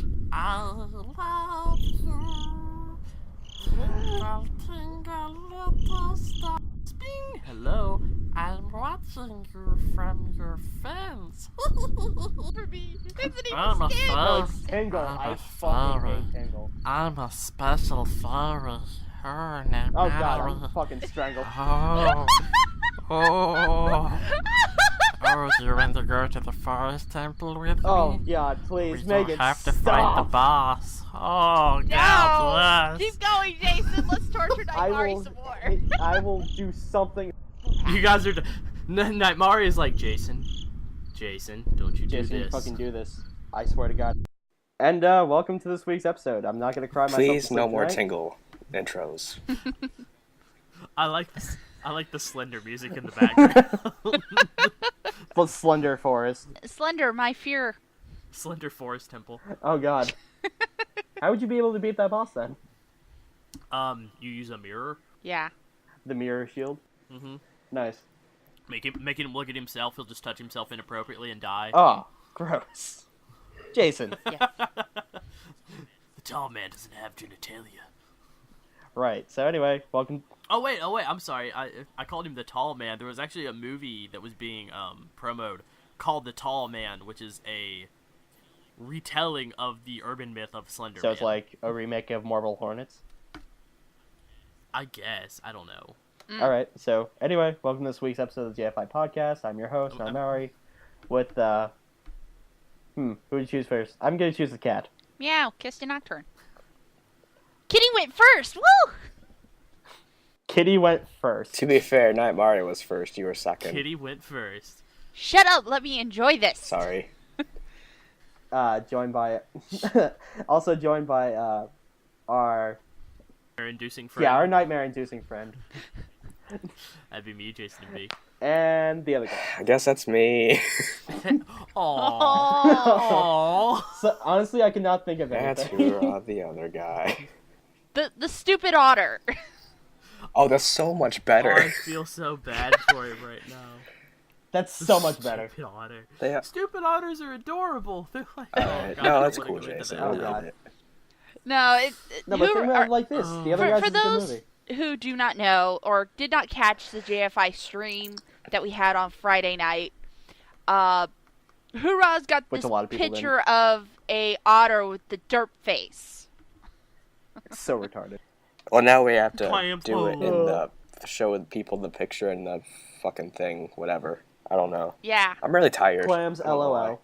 much. I love you. Tingle, tingle, little star. Sping. Hello, I'm watching you from your fence. For me, isn't even I'm a scared. furry. Tingle. I'm I a fucking furry. hate Tingle. I'm a special furry. Her name. Oh god, I'm fucking strangled. Oh. Oh. Oh, do you want to go to the forest temple with me? Oh god, please, We Megan, don't have to stop! fight the boss. Oh, No! God bless. Keep going, Jason. Let's torture Nightmare some more. I will do something. You guys are... Nightmare is like, Jason, don't you do Jason, this. fucking do this. I swear to god. And welcome to this week's episode. I'm not gonna cry myself to Please, sleep no more tonight. Tingle intros. I like the Slender music in the background. But Slender Forest. Slender, my fear. Slender Forest Temple. Oh god. How would you be able to beat that boss then? You use a mirror. Yeah. The mirror shield? Mm-hmm. Nice. Make him look at himself. He'll just touch himself inappropriately and die. Oh, gross. Jason. Yeah. The tall man doesn't have genitalia. Right, so anyway, welcome. Oh wait, I'm sorry. I called him the Tall Man. There was actually a movie that was being promoted called The Tall Man, which is a retelling of the urban myth of Slender So Man. it's like a remake of Marble Hornets? I guess. I don't know. Alright, so anyway, welcome to this week's episode of the JFI podcast. I'm your host, I'm Mary, with, who would you choose first? I'm gonna choose the cat. Meow. Kissed a nocturne. Kitty went first. Woo! Kitty went first. To be fair, Night Mario was first. You were second. Kitty went first. Shut up. Let me enjoy this. Sorry. Joined by, also joined by, our, Inducing friend. yeah, our nightmare-inducing friend. That'd be me, Jason and B. And the other guy. I guess that's me. Aww. Oh. Aww. So, honestly, I could not think of That's anything. the other guy. The stupid otter. Oh, that's so much Oh, I better. feel so bad for him right now. That's so much better. Stupid otter. They have... Stupid otters are adorable. They're like, oh, Alright, God, no, I that's don't cool, wanna go into Jason. that. Oh, I love God. it. No, No, but think about it like this. The other For- guys for is a good those- movie. who do not know or did not catch the JFI stream that we had on Friday night, Hoorah's got Which this a lot of people picture of a otter with the derp face. It's so retarded. Well, now we have to Clam do it in flow. the show with people the picture and the fucking thing, whatever. I don't know. Yeah, I'm really tired. Clams, I don't know why.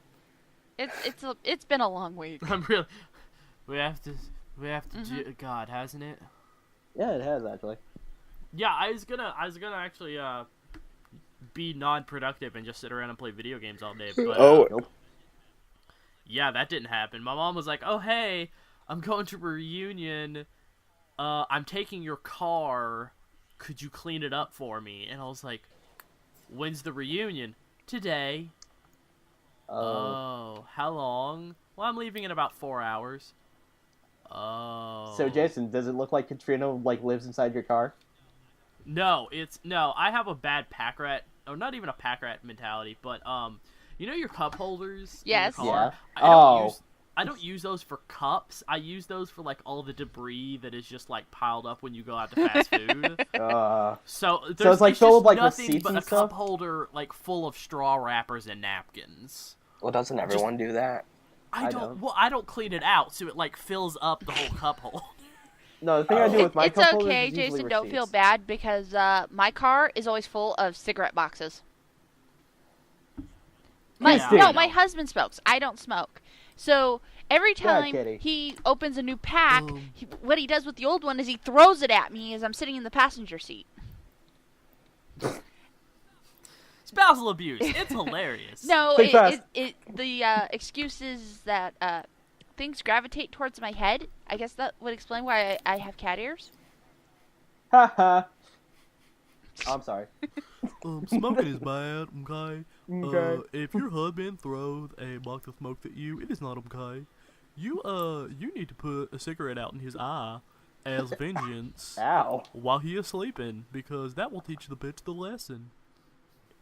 LOL. it's been a long week. I'm really. We have to do. God, hasn't it? Yeah, it has, actually. Yeah, I was gonna actually be non-productive and just sit around and play video games all day. But Oh, Nope. yeah, that didn't happen. My mom was like, "Oh hey, I'm going to a reunion. I'm taking your car. Could you clean it up for me?" And I was like, "When's the reunion?" "Today." Oh, how long? Well, I'm leaving in about 4 hours. Oh. So, Jason, does it look like Katrina, lives inside your car? No, I have a bad pack rat, or not even a pack rat mentality, but you know your cup holders? in your Yes. car? Yeah. I don't use those for cups. I use those for like all the debris that is just like piled up when you go out to fast food. So there's it's like filled with, like, nothing receipts but and a stuff? cup holder like full of straw wrappers and napkins. well, doesn't everyone do that? I I don't. don't. Well, I don't clean it out, so it like fills up the whole cup holder. No, the thing I do with my It's cup holders okay, is usually Jason. Don't feel receipts. bad because my car is always full of cigarette boxes. Christine. My husband smokes. I don't smoke. So every Yeah, time Kitty. he opens a new pack, what he does with the old one is he throws it at me as I'm sitting in the passenger seat. Spousal abuse. It's hilarious. No, Think fast. the excuse is that things gravitate towards my head. I guess that would explain why I have cat ears. Haha. Oh, I'm sorry. Smoking is bad, okay? Okay. If your husband throws a box of smoke at you, it is not okay. You need to put a cigarette out in his eye as vengeance Ow. while he is sleeping, because that will teach the bitch the lesson.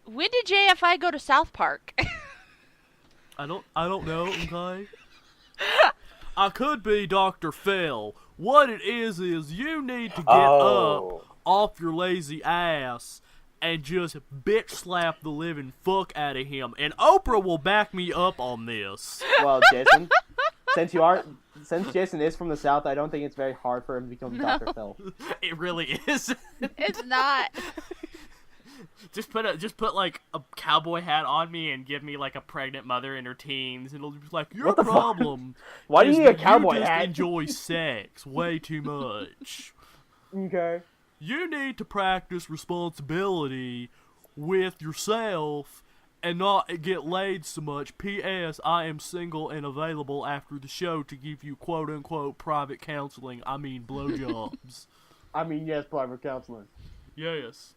When did JFI go to South Park? I don't know, okay? I could be Dr. Phil. What it is you need to get up off your lazy ass and just bitch slap the living fuck out of him. And Oprah will back me up on this. Well, Jason, since Jason is from the South, I don't think it's very hard for him to become Dr. Phil. It really is. It's not. Just put like a cowboy hat on me and give me like a pregnant mother in her teens, and it'll be like, your problem. Why do you need a cowboy you just hat? enjoy sex way too much. Okay. You need to practice responsibility with yourself and not get laid so much. P.S. I am single and available after the show to give you quote-unquote private counseling. I mean blowjobs. I mean, yes, private counseling. Yes.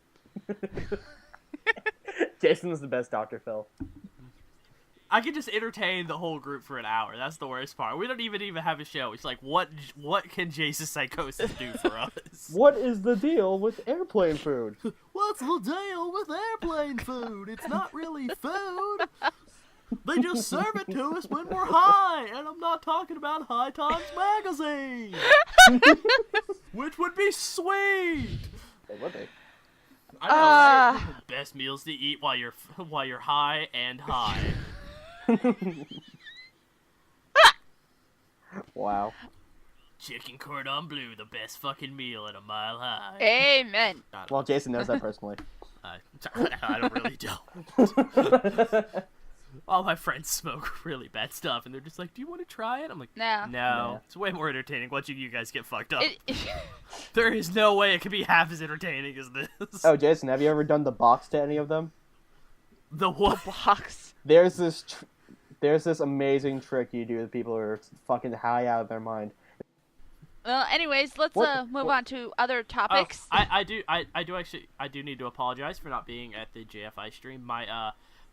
Jason's the best Dr. Phil. I could just entertain the whole group for an hour. That's the worst part. We don't even have a show. It's like, what can Jason's Psychosis do for us? What is the deal with airplane food? What's the deal with airplane food? It's not really food. They just serve it to us when we're high, and I'm not talking about High Times magazine, which would be sweet. They would be. I know, right? Best meals to eat while you're high and high. Wow. Chicken cordon bleu, the best fucking meal at a mile high. Amen. Well, Jason knows that personally. I don't really don't. All my friends smoke really bad stuff, and they're just like, do you want to try it? I'm like, No. No. It's way more entertaining watching you guys get fucked up. There is no way it could be half as entertaining as this. Oh, Jason, have you ever done the box to any of them? The what? Box. There's this amazing trick you do with people who are fucking high out of their mind. Well, anyways, let's move on to other topics. I do need to apologize for not being at the JFI stream. My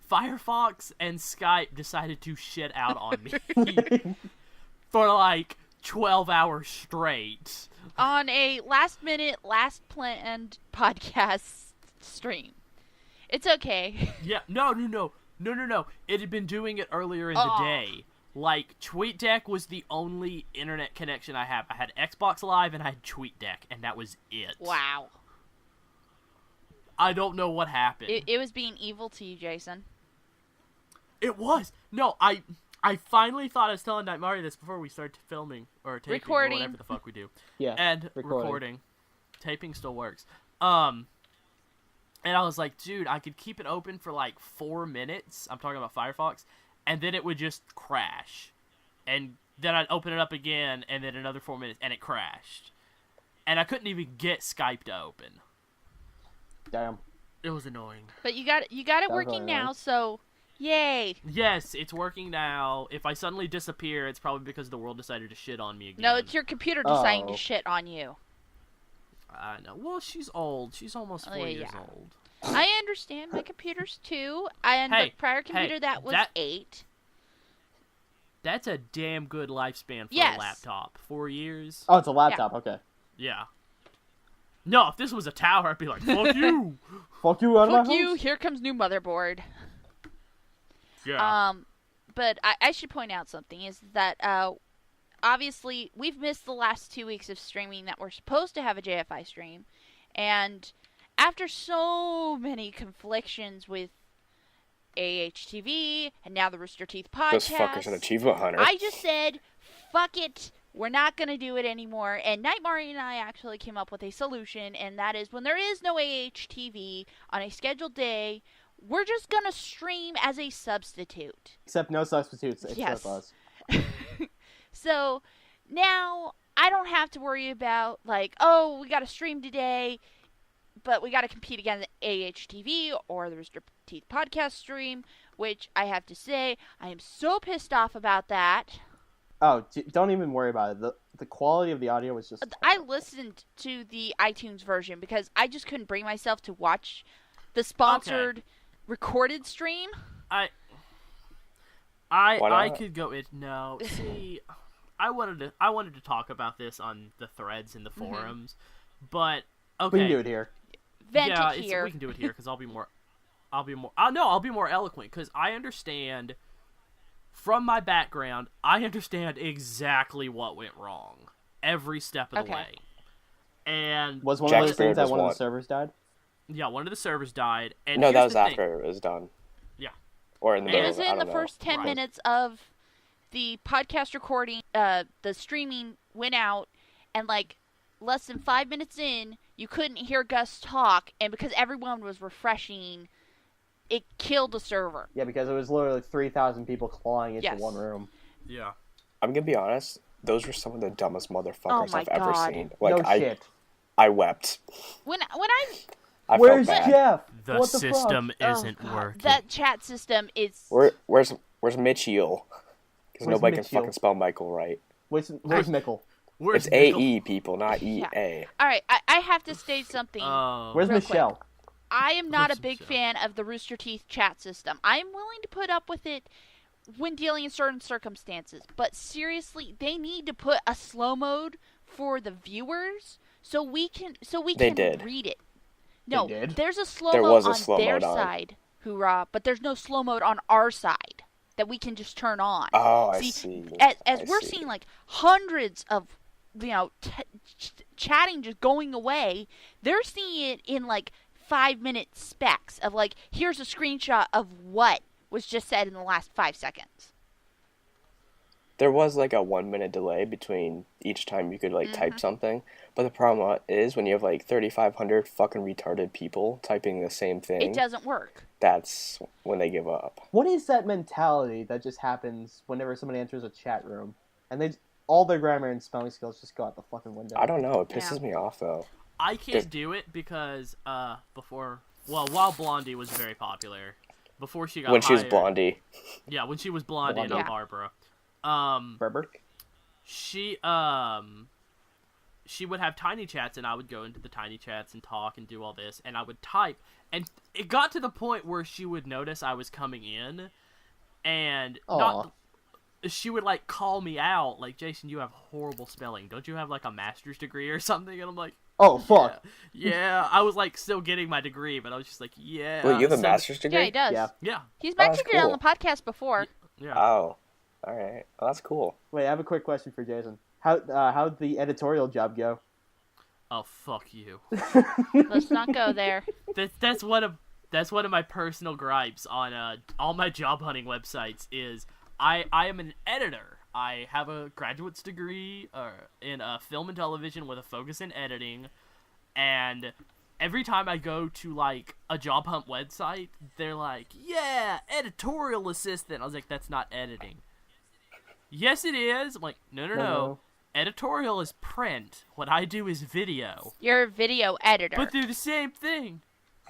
Firefox and Skype decided to shit out on me for like 12 hours straight on a last-minute, last-planned podcast stream. It's okay. Yeah, no. It had been doing it earlier in the day. Like, TweetDeck was the only internet connection I have. I had Xbox Live and I had TweetDeck, and that was it. Wow. I don't know what happened. It was being evil to you, Jason. It was. No, I finally thought I was telling Nightmare this before we started filming or taping recording. or whatever the fuck we do. Yeah. And recording. Taping still works. And I was like, dude, I could keep it open for like 4 minutes. I'm talking about Firefox, and then it would just crash. And then I'd open it up again, and then another 4 minutes, and it crashed. And I couldn't even get Skype to open. Damn. It was annoying. But you got it working now, so yay. Yes, it's working now. If I suddenly disappear, it's probably because the world decided to shit on me again. No, it's your computer deciding to shit on you. I know. Well, she's old. She's almost 4 years old. I understand. My computer's 2. And the prior computer that was 8. That's a damn good lifespan for a laptop. 4 years. Oh, it's a laptop. Okay. Yeah. No, if this was a tower, I'd be like, fuck you. Fuck you out of my house. Fuck you. Here comes new motherboard. Yeah. But I should point out something is that obviously we've missed the last 2 weeks of streaming that we're supposed to have a JFI stream, and after so many conflictions with AHTV and now the Rooster Teeth podcast, this fucker's an achievement hunter. I just said, fuck it. We're not going to do it anymore. And Nightmare and I actually came up with a solution, and that is when there is no AHTV on a scheduled day, we're just going to stream as a substitute. Except no substitutes except us. So now I don't have to worry about, like, oh, we got to stream today, but we got to compete against AHTV or the Rooster Teeth podcast stream, which I have to say, I am so pissed off about that. Oh, don't even worry about it. The quality of the audio was just... I listened to the iTunes version because I just couldn't bring myself to watch the sponsored recorded stream. I could go it. No, see, I wanted to talk about this on the threads in the forums, but okay, we can do it here. Vent it here. We can do it here because I'll be more eloquent because I understand from my background, I understand exactly what went wrong every step of the way. And was one Jack of those Spirit things that was one of one. the servers died? yeah, one of the servers died. And No, here's that was the thing. after it was done. Yeah. Or in the It middle. was I in the don't know. first 10 Right. minutes of the podcast recording. The streaming went out, and like less than 5 minutes in, you couldn't hear Gus talk, and because everyone was refreshing, it killed the server. Yeah, because it was literally 3,000 people clawing into Yes. one room. Yeah. I'm gonna be honest. Those were some of the dumbest motherfuckers my I've ever God. seen. No Like shit. I wept. When I Where's felt bad. Jeff? The What the system fuck? isn't working. that chat system is Where's Mitchiel? Because Where's nobody can Mitchiel? fucking spell Michael right. Where's Mickle? Where's It's Nickel? AE people, not EA. Yeah. All right. I have to state something. Where's Real quick. Michelle? I am not a Where's big Michelle? fan of the Rooster Teeth chat system. I am willing to put up with it when dealing in certain circumstances, but seriously, they need to put a slow mode for the viewers so we can They did. read it. No, They did? there's a slow There mode was a on slow their mode on. side, hoorah! But there's no slow mode on our side that we can just turn on. Oh, I See, see. As I we're see. seeing like hundreds of chatting just going away, they're seeing it in like 5-minute specs of like, here's a screenshot of what was just said in the last 5 seconds. There was like a 1 minute delay between each time you could like type something, but the problem is when you have like 3,500 fucking retarded people typing the same thing, It doesn't work. that's when they give up. What is that mentality that just happens whenever somebody enters a chat room and all their grammar and spelling skills just go out the fucking window? I don't know. It Yeah. pisses me off though. I can't do it because while Blondie was very popular, before she got When she was hired- Blondie. Yeah, when she was Blondie and Blondie. not Barbara. Berber? She would have tiny chats, and I would go into the tiny chats and talk and do all this, and I would type, and it got to the point where she would notice I was coming in, and she would like call me out, like, Jason, you have horrible spelling. Don't you have like a master's degree or something? And I'm like, Oh, fuck. yeah. I was like still getting my degree, but I was just like, yeah. Wait, you have a So- master's degree? Yeah, he does. Yeah. Yeah, He's Oh, that's mentioned it on cool. the podcast before. yeah. Oh, all right. Well, that's cool. Wait, I have a quick question for Jason. How'd the editorial job go? Oh, fuck you. Let's not go there. That's one of my personal gripes on all my job hunting websites is I am an editor. I have a graduate's degree in film and television with a focus in editing, and every time I go to like a job hunt website, they're like, "Yeah, editorial assistant." I was like, "That's not editing." Yes, it is. I'm like, no. Editorial is print. What I do is video. You're a video editor. But they're the same thing.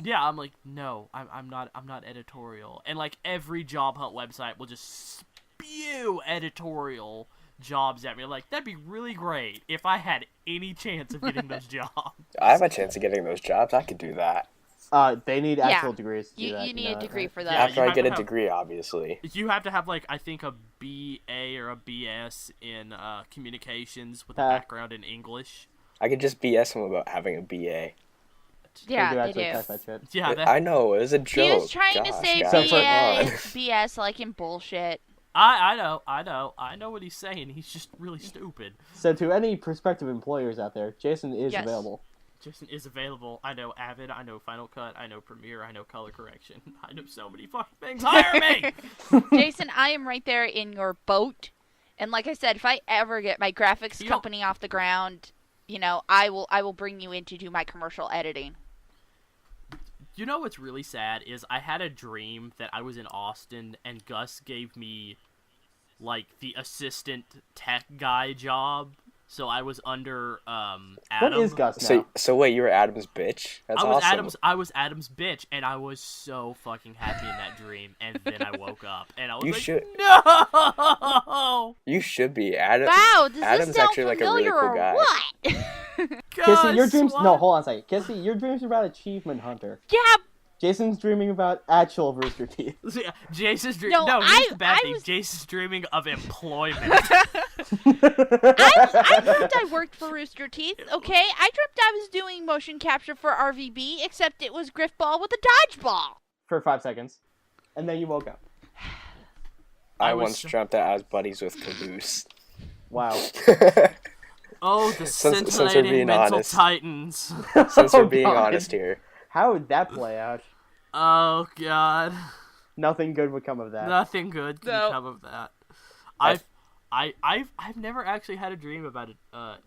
Yeah, I'm like, no, I'm not editorial. And like every job hunt website will just spew editorial jobs at me. Like, that'd be really great if I had any chance of getting those jobs. I have a chance of getting those jobs. I could do that. They need actual degrees to do you that. need a degree right? for that. Yeah, After you I have get to a have- degree, obviously. You have to have like I think a BA or a BS in communications with a Huh. background in English. I could just BS him about having a BA. Yeah, do they actually do. test that shit. Yeah, that, I know, it was a joke. He was trying to Gosh, say guys, So for- come on. BS like in bullshit. I know what he's saying. He's just really stupid. So to any prospective employers out there, Jason is Yes. available. Jason is available. I know Avid. I know Final Cut. I know Premiere. I know Color Correction. I know so many fucking things. Hire me! Jason, I am right there in your boat. And like I said, if I ever get my graphics You company off the ground, I will bring you in to do my commercial editing. You know what's really sad is I had a dream that I was in Austin and Gus gave me like the assistant tech guy job. So I was under Adam. What is Gus now? So wait, you were Adam's bitch? That's awesome. I was Adam's bitch, and I was so fucking happy in that dream. And then I woke up, and I was You like, should- "No, You should be. Adam. Wow, does Adam's this sound actually like a really familiar cool or guy. what? Kissy, your Gus, dreams. what?" No, hold on a second. Kissy, your dreams are about Achievement Hunter. Yeah, Jason's dreaming about actual Rooster Teeth. Jason's dreaming. No, No, here's the bad I thing. was- Jason's dreaming of employment. I dreamt I worked for Rooster Teeth, okay? I dreamt I was doing motion capture for RVB, except it was Griffball with a dodgeball. For 5 seconds. And then you woke up. I once dreamt that I was buddies with Caboose. Wow. Oh, the Since we're scintillating being mental honest. titans. Since we're Oh, being God. honest here. How would that play out? Oh God, Nothing good would come of that. nothing good can No. come of that. I've- I've never actually had a dream about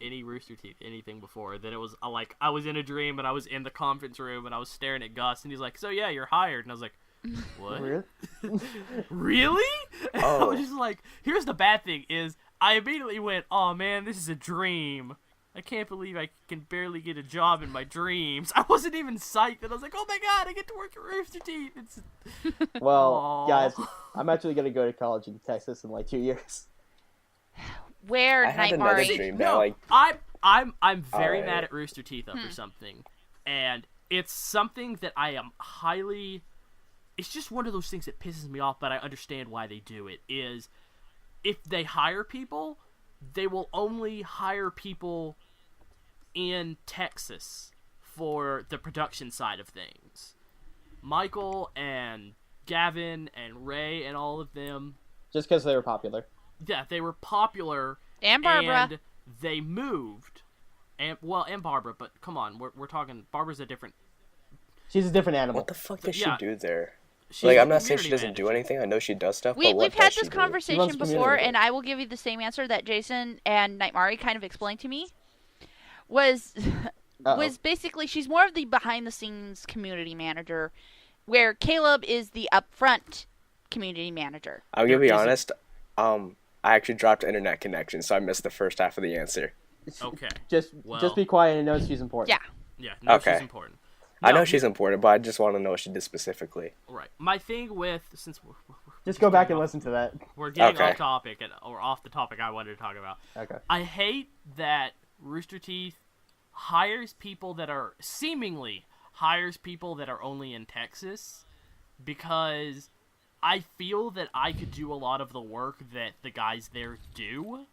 any Rooster Teeth anything before. That it was like I was in a dream and I was in the conference room and I was staring at Gus and he's like, "So yeah, you're hired," and I was like, "What? Really? Really?" And I Oh. was just like, "Here's the bad thing is I immediately went, oh man, this is a dream. I can't believe I can barely get a job in my dreams." I wasn't even psyched, and I was like, "Oh my god, I get to work at Rooster Teeth." It's Well, Aw. guys, I'm actually going to go to college in Texas in like 2 years. Where I had Night another Mari? dream that no. like I'm very Alright. mad at Rooster Teeth over something, and it's something that I am highly. It's just one of those things that pisses me off, but I understand why they do it. Is if they hire people, they will only hire people in Texas for the production side of things. Michael and Gavin and Ray and all of them, Just because they were popular. yeah, they were popular And Barbara. and they moved. And Barbara, but come on, we're talking. Barbara's a different. She's a different animal. what the fuck does Yeah. she do there? She's Like a I'm not saying she community doesn't do manager. anything. I know she does stuff. We've but what had does this she do? conversation runs before, community. and I will give you the same answer that Jason and Night Mari kind of explained to me. Was basically she's more of the behind the scenes community manager, where Caleb is the upfront community manager. I'm gonna be There isn't- honest. I actually dropped internet connection, so I missed the first half of the answer. Okay. Just Well. be quiet and know she's important. Yeah. Yeah. No, Okay. she's important. I No, know she's important, but I just want to know what she did specifically. right. My thing with since Just go back and listen to that. we're getting Okay. off topic or off the topic I wanted to talk about. Okay. I hate that Rooster Teeth hires people that are seemingly hires people that are only in Texas because I feel that I could do a lot of the work that the guys there do.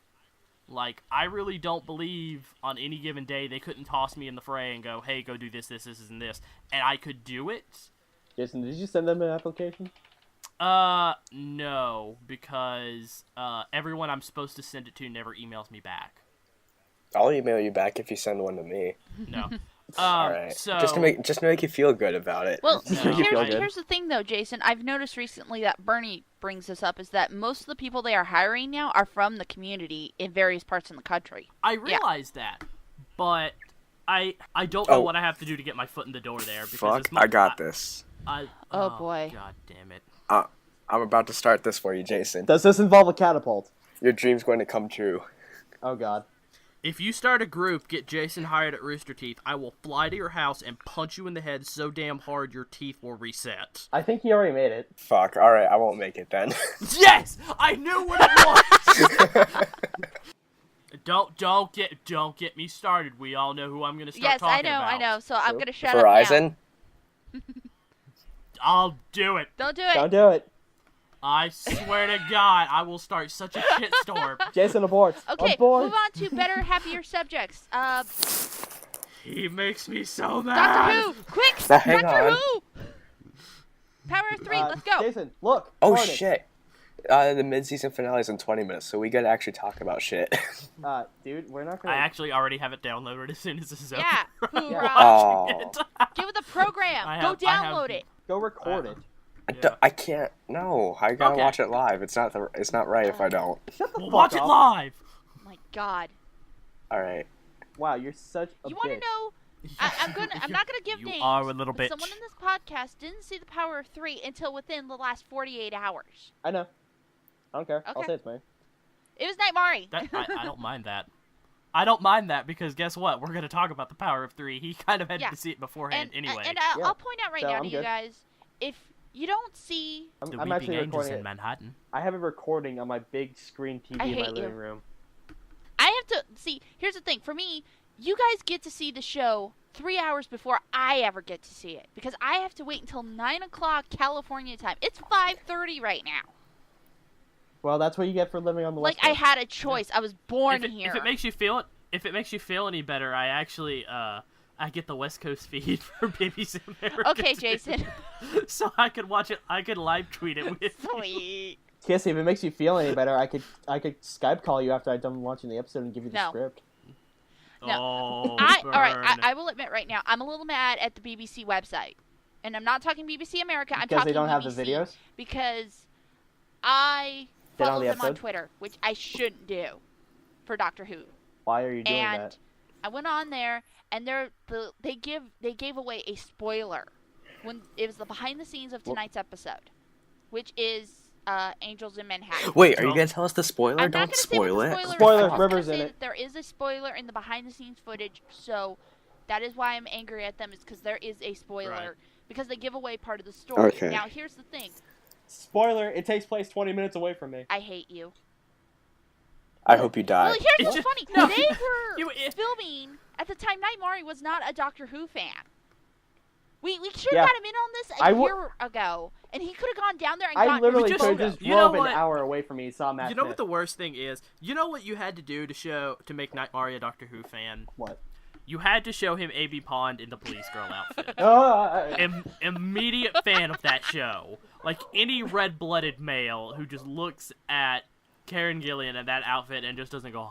Like, I really don't believe on any given day they couldn't toss me in the fray and go, "Hey, go do this, and this," and I could do it. Jason, did you send them an application? No, because everyone I'm supposed to send it to never emails me back. I'll email you back if you send one to me. No. All right. So Just to make you feel good about it. Well, No. You feel good. here's the thing, though, Jason. I've noticed recently that Bernie brings this up is that most of the people they are hiring now are from the community in various parts in the country. I realize that, but I don't know Oh. what I have to do to get my foot in the door there. Because Fuck, it's my, I got this. Oh, boy. God damn it! I'm about to start this for you, Jason. Does this involve a catapult? Your dream's going to come true. Oh god. If you start a group, get Jason hired at Rooster Teeth, I will fly to your house and punch you in the head so damn hard your teeth will reset. I think he already made it. Fuck. All right, I won't make it then. Yes, I knew what it was. Don't get me started. We all know who I'm gonna start Yes, talking about. I know. So I'm True. gonna shut up Verizon. I'll do it. now. Don't do it. Don't do it. I swear to God, I will start such a shitstorm. Jason, abort. Okay, Abort. move on to better, happier subjects. He makes me so mad. Doctor Who, quick! Hang Doctor on. Who. Power of 3, let's go. Jason, look. Oh Hornets. shit. The mid-season finale is in 20 minutes, so we gotta actually talk about shit. Dude, we're not gonna. I actually already have it downloaded as soon as this is over. Yeah, I'm hoorah. watching Oh. it. Give it the program. I Go have- I have- download it. Go record it. Yeah. I can't. No, I gotta Okay. watch it live. It's not right if I don't. Shut the We'll fuck watch up. it live. Oh my God. All right. Wow, you're such a You want to bitch. know? I'm not gonna give You names. are a little but bitch. Someone in this podcast didn't see the Power of 3 until within the last 48 hours. I know. I don't care. I'll Okay. say it's mine. It was Night Mari. I don't mind that. I don't mind that because guess what? We're going to talk about the Power of 3. He kind of had Yeah. to see it beforehand anyway. And Yeah. I'll point out right So, now I'm to you good. guys, if you don't see, the I'm Weeping actually Angels recording in it. Manhattan. I have a recording on my big screen TV I in my hate you. living room. I have to see. Here's the thing. For me, you guys get to see the show 3 hours before I ever get to see it because I have to wait until 9 o'clock California time. It's 5:30 right now. Well, that's what you get for living on the Like West I Coast. had a choice. I was born here. If it makes you feel any better, I actually I get the West Coast feed for BBC America. Okay, too. Jason. So I could watch it. I could live tweet it with you. Sweet. Kissy, if it makes you feel any better, I could Skype call you after I'm done watching the episode and give you the No. script. No. Oh, All right, burn. I will admit right now, I'm a little mad at the BBC website. And I'm not talking BBC America, I'm Because talking they don't have BBC the videos? because I They don't follow have them the on episode? Twitter, which I shouldn't do for Doctor Who. Why are you doing And that? I went on there, and they gave away a spoiler when it was the behind the scenes of tonight's episode, which is Angels in Manhattan. Wait, are you gonna tell us the spoiler? I'm not Don't gonna say what spoil the it. spoiler is. Spoiler, I'm just River's gonna in say it. that there is a spoiler in the behind the scenes footage, so that is why I'm angry at them. Is because there is a spoiler Right. because they give away part of the story. Okay. Now here's the thing: Spoiler, it takes place 20 minutes away from me. I hate you. I hope you die. Well, here's It's what's just- funny: no. they were You- filming at the time. Night Mari was not a Doctor Who fan. We should have Yeah. got him in on this I a w- year ago, and he could have gone down there and I gotten literally just- could have just you know drove an what? hour away from me and saw Matt You know Smith. what the worst thing is? You know what you had to do to make Nightmare a Doctor Who fan? What? You had to show him A.B. Pond in the police girl outfit. Immediate fan of that show. Like any red-blooded male who just looks at Karen Gillian in that outfit and just doesn't go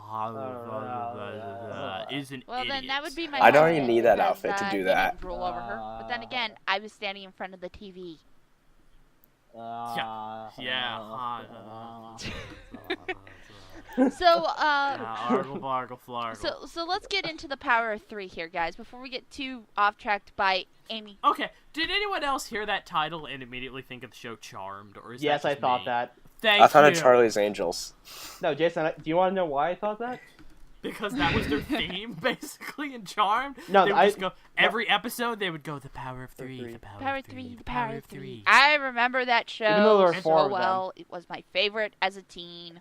is an Well, idiot. then that would be my. I don't husband, even need that because, outfit to do he that. didn't rule over her. But then again, I was standing in front of the TV. So, Argle bargle flargle. so let's get into the power of three here, guys, before we get too off tracked by Amy. Okay, did anyone else hear that title and immediately think of the show Charmed, or is Yes, that I just thought me? that. Thank I thought you. of Charlie's Angels. No, Jason, do you want to know why I thought that? Because that was their theme, basically, in Charmed. No, they would I- just go every episode. They would go the power of three, three. the power, Power of three, three, the power of three. three. I remember that show Even though there were so four of them. well. It was my favorite as a teen.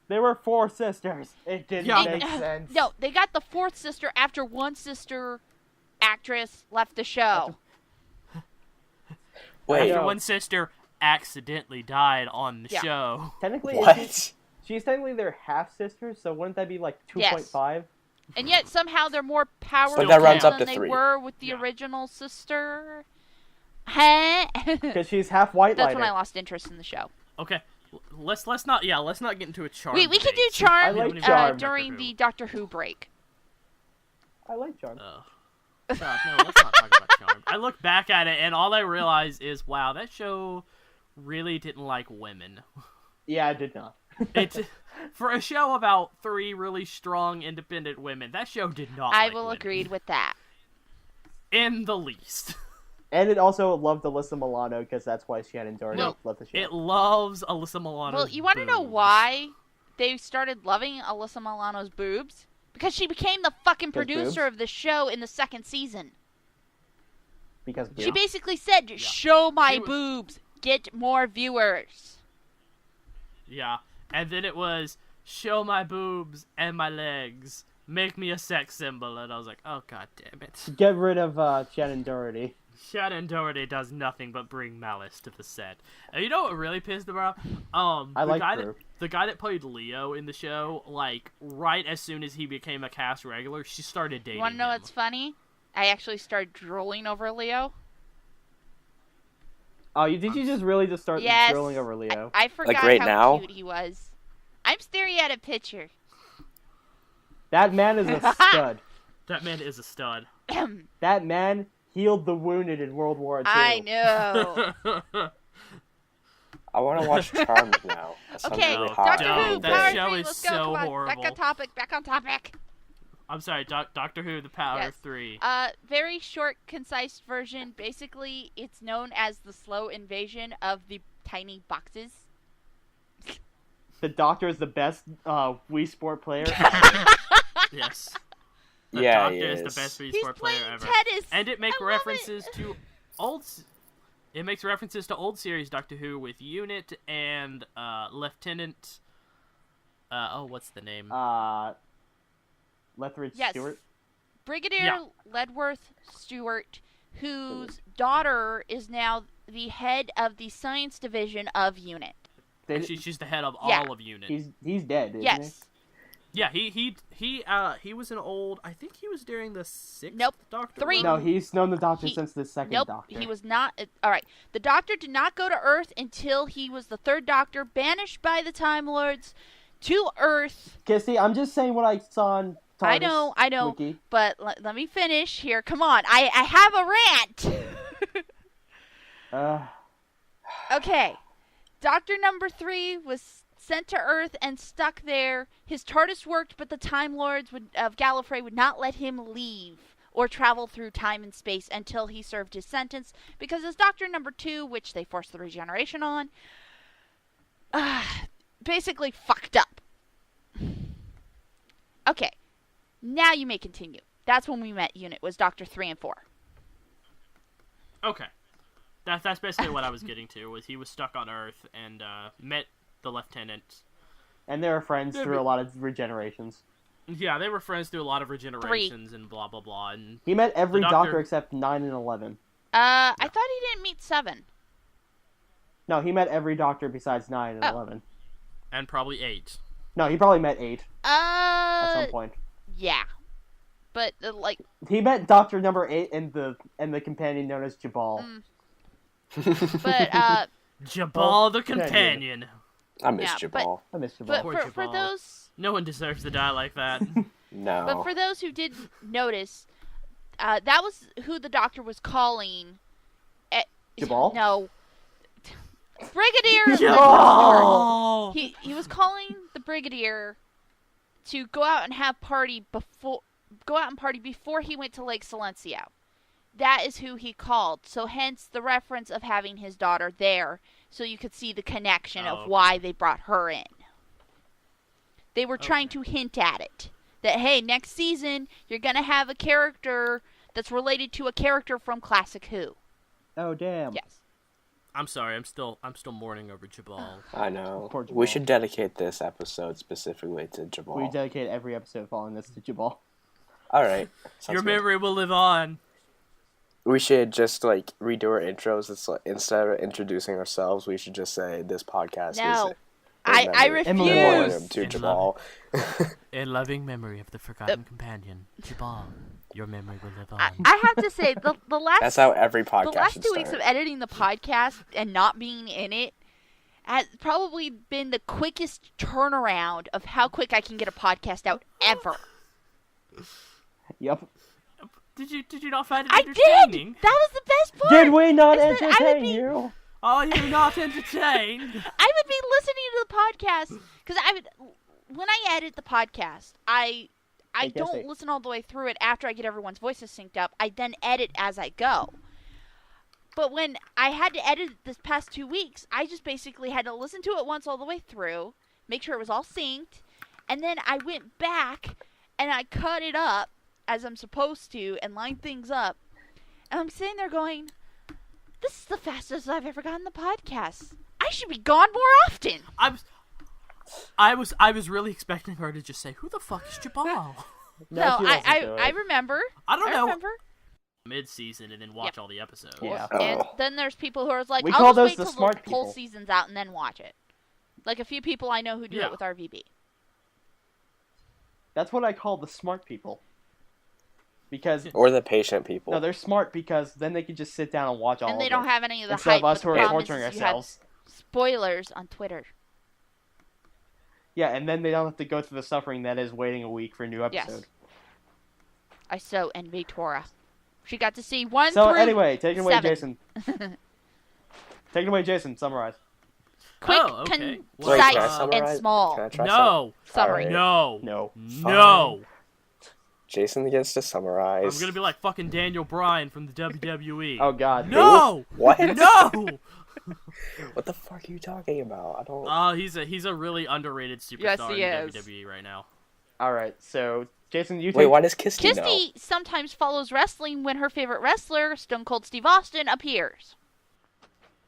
There were 4 sisters. It didn't Yeah. make sense. No, they got the fourth sister after one sister actress left the show. Wait, After know. one sister accidentally died on the Yeah. show. Technically, what? she's technically their half sisters, so wouldn't that be like 2.5? And yet somehow they're more powerful But that runs up than to they 3. were with the Yeah. original sister. Huh? Because she's half white That's lighter. when I lost interest in the show. Okay, let's not get into a Charmed. We could do debate. Charmed I like Charmed. during the Doctor Who break. I like Charm. God, no, let's not talk about Charmed. I look back at it and all I realize is, wow, that show really didn't like women. Yeah, I did not. It's for a show about 3 really strong, independent women. That show did not. I like will women. agree with that. In the least. And it also loved Alyssa Milano because that's why Shannon Doherty No, left the show. It loves Alyssa Milano. Well, you want to know why they started loving Alyssa Milano's boobs? Because she became the fucking Because producer boobs? of the show in the second season. Because She basically said, "Show my She was- boobs, get more viewers." Yeah, and then it was show my boobs and my legs, make me a sex symbol, and I was like, oh god damn it. get rid of Shannon Doherty. Shannon Doherty does nothing but bring malice to the set. And you know what really pissed her off? I like her. The guy that played Leo in the show, like, right as soon as he became a cast regular, she started dating You want to know him. what's funny? I actually started drooling over Leo. Oh, did you just really just start Yes. drilling over Leo? I forgot right how now? cute he was. I'm staring at a picture. That man is a stud. That man is a stud. That man healed the wounded in World War II. I know. I want to watch Charmed now. That sounds Okay, really hot. Doctor No, Who, that Power show 3, is let's go. so Come on, horrible. back on topic, back on topic. I'm sorry, Doctor Who, the Power Yes. of 3. Very short, concise version. Basically, it's known as the slow invasion of the tiny boxes. The Doctor is the best Wii Sport player. Yes. The Yeah, Doctor he is is. the best Wii He's Sport player playing ever. tennis. And it makes I love references it. to old. It makes references to old series Doctor Who with Unit and Lieutenant. What's the name? Lethbridge Yes. Stewart. Brigadier Yeah. Ledworth Stewart, whose daughter is now the head of the science division of Unit. They- And she's the head of Yeah. all of Unit. he's dead, isn't Yes. Yeah, he was an old. I think he was during the 6th Nope. Doctor. 3. No, he's known the Doctor He- since the second Nope, Doctor. he was not. All right, the Doctor did not go to Earth until he was the 3rd Doctor, banished by the Time Lords to Earth. Kissy, I'm just saying what I saw on TARDIS I know, Wiki. but let me finish here. Come on, I have a rant. Okay, Doctor number 3 was sent to Earth and stuck there. His TARDIS worked, but the Time Lords of Gallifrey would not let him leave or travel through time and space until he served his sentence, because as Doctor number 2, which they forced the regeneration on, basically fucked up. Okay, now you may continue. That's when we met Unit, was Doctor 3 and 4. Okay, that's basically what I was getting to. Was he was stuck on Earth and met the Lieutenant. And they were friends through a lot of regenerations. Yeah, they were friends through a lot of regenerations and blah blah blah. And he met every the doctor except 9 and 11. I thought he didn't meet 7. No, he met every doctor besides 9 and 11. And probably 8. No, he probably met 8 at some point. Yeah, but he met Doctor number 8 and the companion known as Jabal. But Jabal the companion. I miss Jabal. I miss Jabal. But for those, no one deserves to die like that. No. But for those who did notice, that was who the Doctor was calling. Jabal? No. Brigadier. Jabal. He was calling the Brigadier to go out and party before he went to Lake Silencio. That is who he called. So hence the reference of having his daughter there, so you could see the connection of why they brought her in. They were trying to hint at it. That, hey, next season, you're going to have a character that's related to a character from Classic Who. Oh, damn. Yes. I'm sorry, I'm still mourning over Jabal. I know. Poor Jabal. We should dedicate this episode specifically to Jabal. We dedicate every episode following this to Jabal. Alright. Your memory will live on. We should just, redo our intros. It's instead of introducing ourselves, we should just say this podcast is... I refuse! To Jabal. In loving memory of the forgotten companion, Jabal, your memory will live on. I have to say, the last... That's how every podcast The last should 2 weeks start. of editing the podcast and not being in it has probably been the quickest turnaround of how quick I can get a podcast out ever. Yep. Did you not find it I entertaining? did! That was the best part! Did we not is that I would entertain be- you? Are you not entertained? I would be listening to the podcast because when I edit the podcast, I don't listen all the way through it after I get everyone's voices synced up. I then edit as I go. But when I had to edit this past 2 weeks, I just basically had to listen to it once all the way through, make sure it was all synced, and then I went back and I cut it up as I'm supposed to and lined things up. And I'm sitting there going, this is the fastest I've ever gotten the podcast. I should be gone more often. I was really expecting her to just say, "Who the fuck is Jabal?" No, she wasn't doing I it. remember. I don't know. Remember. Mid-season and then watch all the episodes. Yeah. And then there's people who are like, We I'll call just those wait the till smart the whole people. season's out and then watch it. Like a few people I know who do Yeah. it with RVB. That's what I call the smart people. Because Or the patient people. no, they're smart because then they can just sit down and watch all And they of don't it. have any of the Instead hype. of us but who the are problem torturing is you have ourselves. spoilers on Twitter. Yeah, and then they don't have to go through the suffering that is waiting a week for a new Yes. episode. I so envy Tora. She got to see 1 So through anyway, take it away, 7. Jason. Take it away, Jason. Summarize. Quick, Oh, okay. Wait, can I concise, and summarize? small. Can I try No, Summary. Alright. no, No. no. Jason gets to summarize. I'm gonna be like fucking Daniel Bryan from the WWE. Oh God. No, What? no. What the fuck are you talking about? I don't... He's a really underrated Yes, superstar he in is. WWE right now. All right. So Jason, you take. Wait, why does Kisty know? Kisty sometimes follows wrestling when her favorite wrestler, Stone Cold Steve Austin, appears.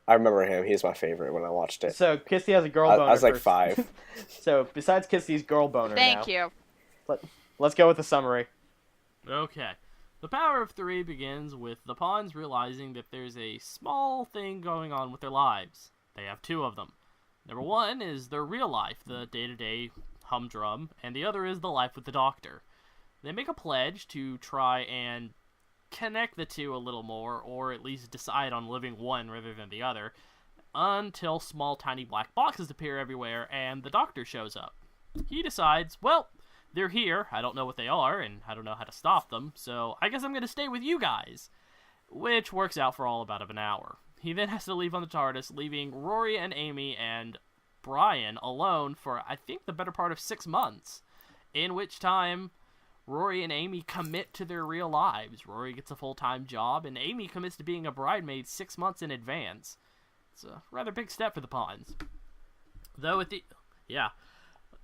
I remember him. He's my favorite when I watched it. So Kisty has a girl I boner. was like first. 5. So besides Kisty's girl boner, Thank now, you. let's go with the summary. Okay. The Power of Three begins with the pawns realizing that there's a small thing going on with their lives. They have 2 of them. Number 1 is their real life, the day-to-day humdrum, and the other is The Life with the Doctor. They make a pledge to try and connect the two a little more, or at least decide on living one rather than the other, until small tiny black boxes appear everywhere and the Doctor shows up. He decides, well, they're here, I don't know what they are, and I don't know how to stop them, so I guess I'm going to stay with you guys. Which works out for all about an hour. He then has to leave on the TARDIS, leaving Rory and Amy and Brian alone for, I think, the better part of 6 months, in which time Rory and Amy commit to their real lives. Rory gets a full-time job, and Amy commits to being a bridesmaid 6 months in advance. It's a rather big step for the Pawns. Though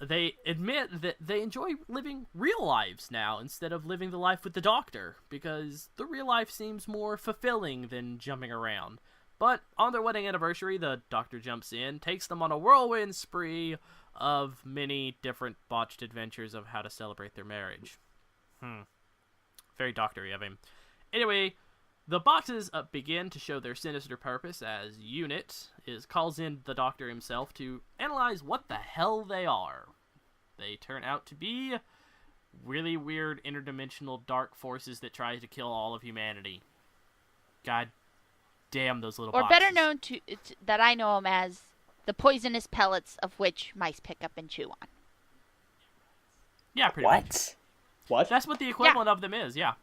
they admit that they enjoy living real lives now instead of living the life with the Doctor, because the real life seems more fulfilling than jumping around. But on their wedding anniversary, the Doctor jumps in, takes them on a whirlwind spree of many different botched adventures of how to celebrate their marriage. Very Doctor-y of him. Anyway, the boxes begin to show their sinister purpose as Unit calls in the Doctor himself to analyze what the hell they are. They turn out to be really weird interdimensional dark forces that try to kill all of humanity. God damn those little or boxes. better known that I know them as the poisonous pellets of which mice pick up and chew on. Yeah, pretty much. What? What? That's what the equivalent of them is, yeah.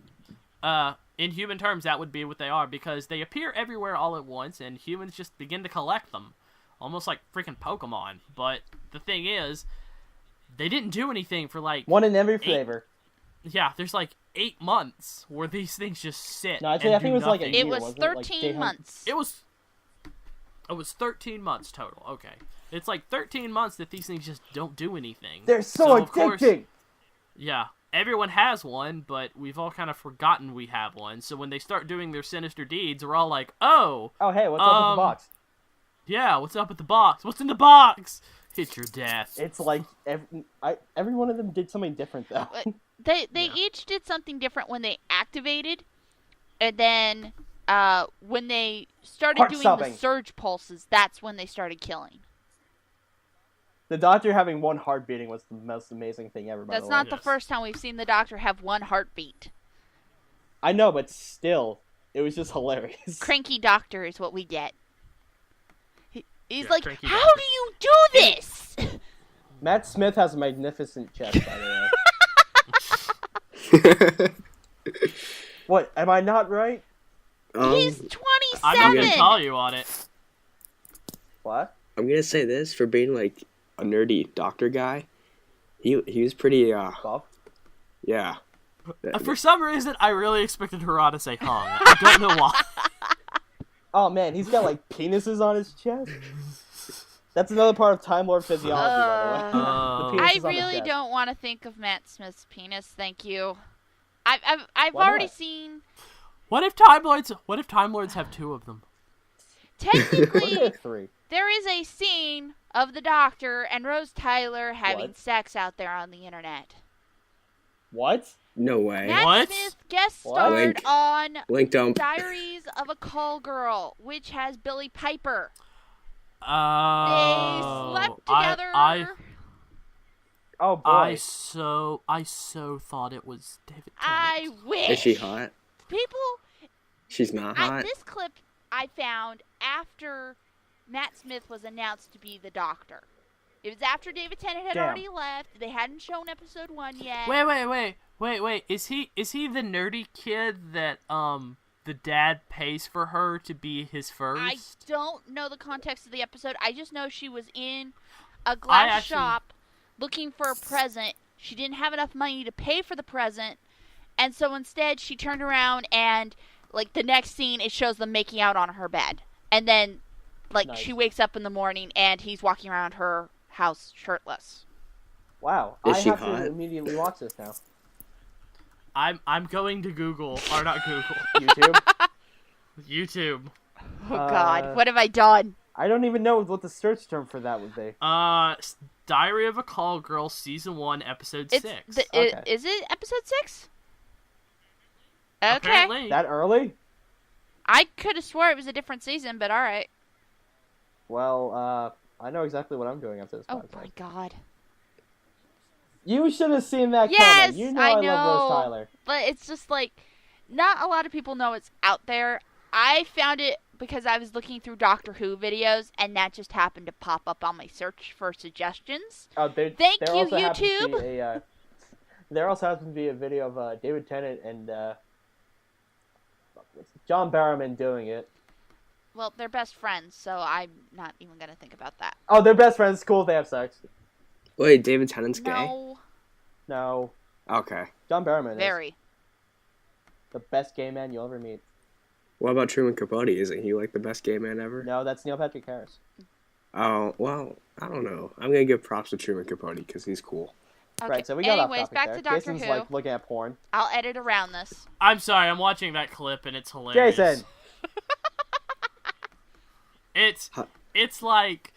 In human terms, that would be what they are, because they appear everywhere all at once, and humans just begin to collect them. Almost like freaking Pokemon. But the thing is, they didn't do anything for like... One in every flavor. Yeah, there's like 8 months where these things just sit. No, actually, I think it was like a nothing. year, It was wasn't 13 months. It was 13 months total. Okay. It's like 13 months that these things just don't do anything. They're so of course, addicting! yeah, everyone has one, but we've all kind of forgotten we have one. So when they start doing their sinister deeds, we're all like, oh, Oh, hey, what's up with the box? yeah, what's up with the box? What's in the box? Hit your death. It's like, every one of them did something different, though. They each did something different when they activated, and then when they started Heart doing stopping. the surge pulses, that's when they started killing. The Doctor having one heart beating was the most amazing thing ever, by That's the not way. the Yes. first time we've seen the Doctor have one heartbeat. I know, but still, it was just hilarious. Cranky Doctor is what we get. He's Yeah, like, cranky how doctor." do you do this? Matt Smith has a magnificent chest, by the way. What, am I not right? He's I'm not gonna 27. call you on it. What? I'm gonna say this for being like a nerdy doctor guy. He was pretty Bob? yeah. For some reason, I really expected Hurrah to say hung. I don't know why. Oh man, he's got like penises on his chest? That's another part of Time Lord physiology, by the way. Oh. The I penises on his really chest. don't want to think of Matt Smith's penis. Thank you. I've Why already not? seen. What if Time Lords have 2 of them? Technically, 3. there is a scene of the Doctor and Rose Tyler having What? sex out there on the internet. What? No way. Matt What? Smith guest What? starred Link. on Link dump. Diaries of a Call Girl, which has Billy Piper. They Oh. slept together. Oh boy. I so thought it was David Tennant. I wish. Is she hot? People. She's not hot. This clip I found after Matt Smith was announced to be the Doctor. It was after David Tennant had Damn. already left. They hadn't shown episode 1 yet. Wait. Is he the nerdy kid that the dad pays for her to be his first? I don't know the context of the episode. I just know she was in a glass shop looking for a present. She didn't have enough money to pay for the present, and so instead she turned around and, like, the next scene, it shows them making out on her bed. And then, like, Nice. she wakes up in the morning and he's walking around her house shirtless. Wow. Is I she have hot? to immediately watch this now. I'm going to Google, or not Google, YouTube? YouTube. Oh, God. What have I done? I don't even know what the search term for that would be. Diary of a Call Girl, Season 1, Episode 6. Okay. Is it episode 6? Okay. Apparently. That early? I could have swore it was a different season, but alright. Well, I know exactly what I'm doing after this Oh podcast. my God. You should have seen that Yes, coming. You know I I know. love Rose Tyler. But it's just like, not a lot of people know it's out there. I found it because I was looking through Doctor Who videos, and that just happened to pop up on my search for suggestions. Thank you, also YouTube. There also happens to be a video of David Tennant and John Barrowman doing it. Well, they're best friends, so I'm not even going to think about that. Oh, they're best friends. Cool, they have sex. Wait, David Tennant's gay? No. Okay. John Barrowman is Very. the best gay man you'll ever meet. What about Truman Capote? Isn't he like the best gay man ever? No, that's Neil Patrick Harris. Oh, well, I don't know. I'm going to give props to Truman Capote because he's cool. Okay. Right, so we got Anyways, off topic back there. to Doctor Jason's Who. like looking at porn. I'll edit around this. I'm sorry, I'm watching that clip and it's hilarious. Jason! It's like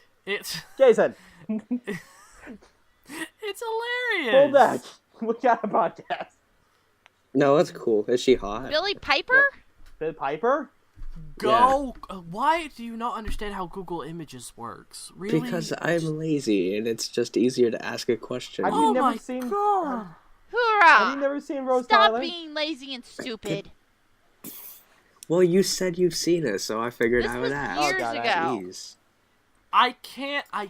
Jason! it's hilarious. Hold back. We got a podcast. No, that's cool. Is she hot? Billy Piper? Bill Piper? Go. Why do you not understand how Google Images works? Really? Because I'm lazy and it's just easier to ask a question. Have Oh you never my seen? god. Hoorah! Have you never seen Rose Stop Tyler? being lazy and stupid. Well, you said you've seen it, so I figured This I was would ask. years God, ago. Jeez. I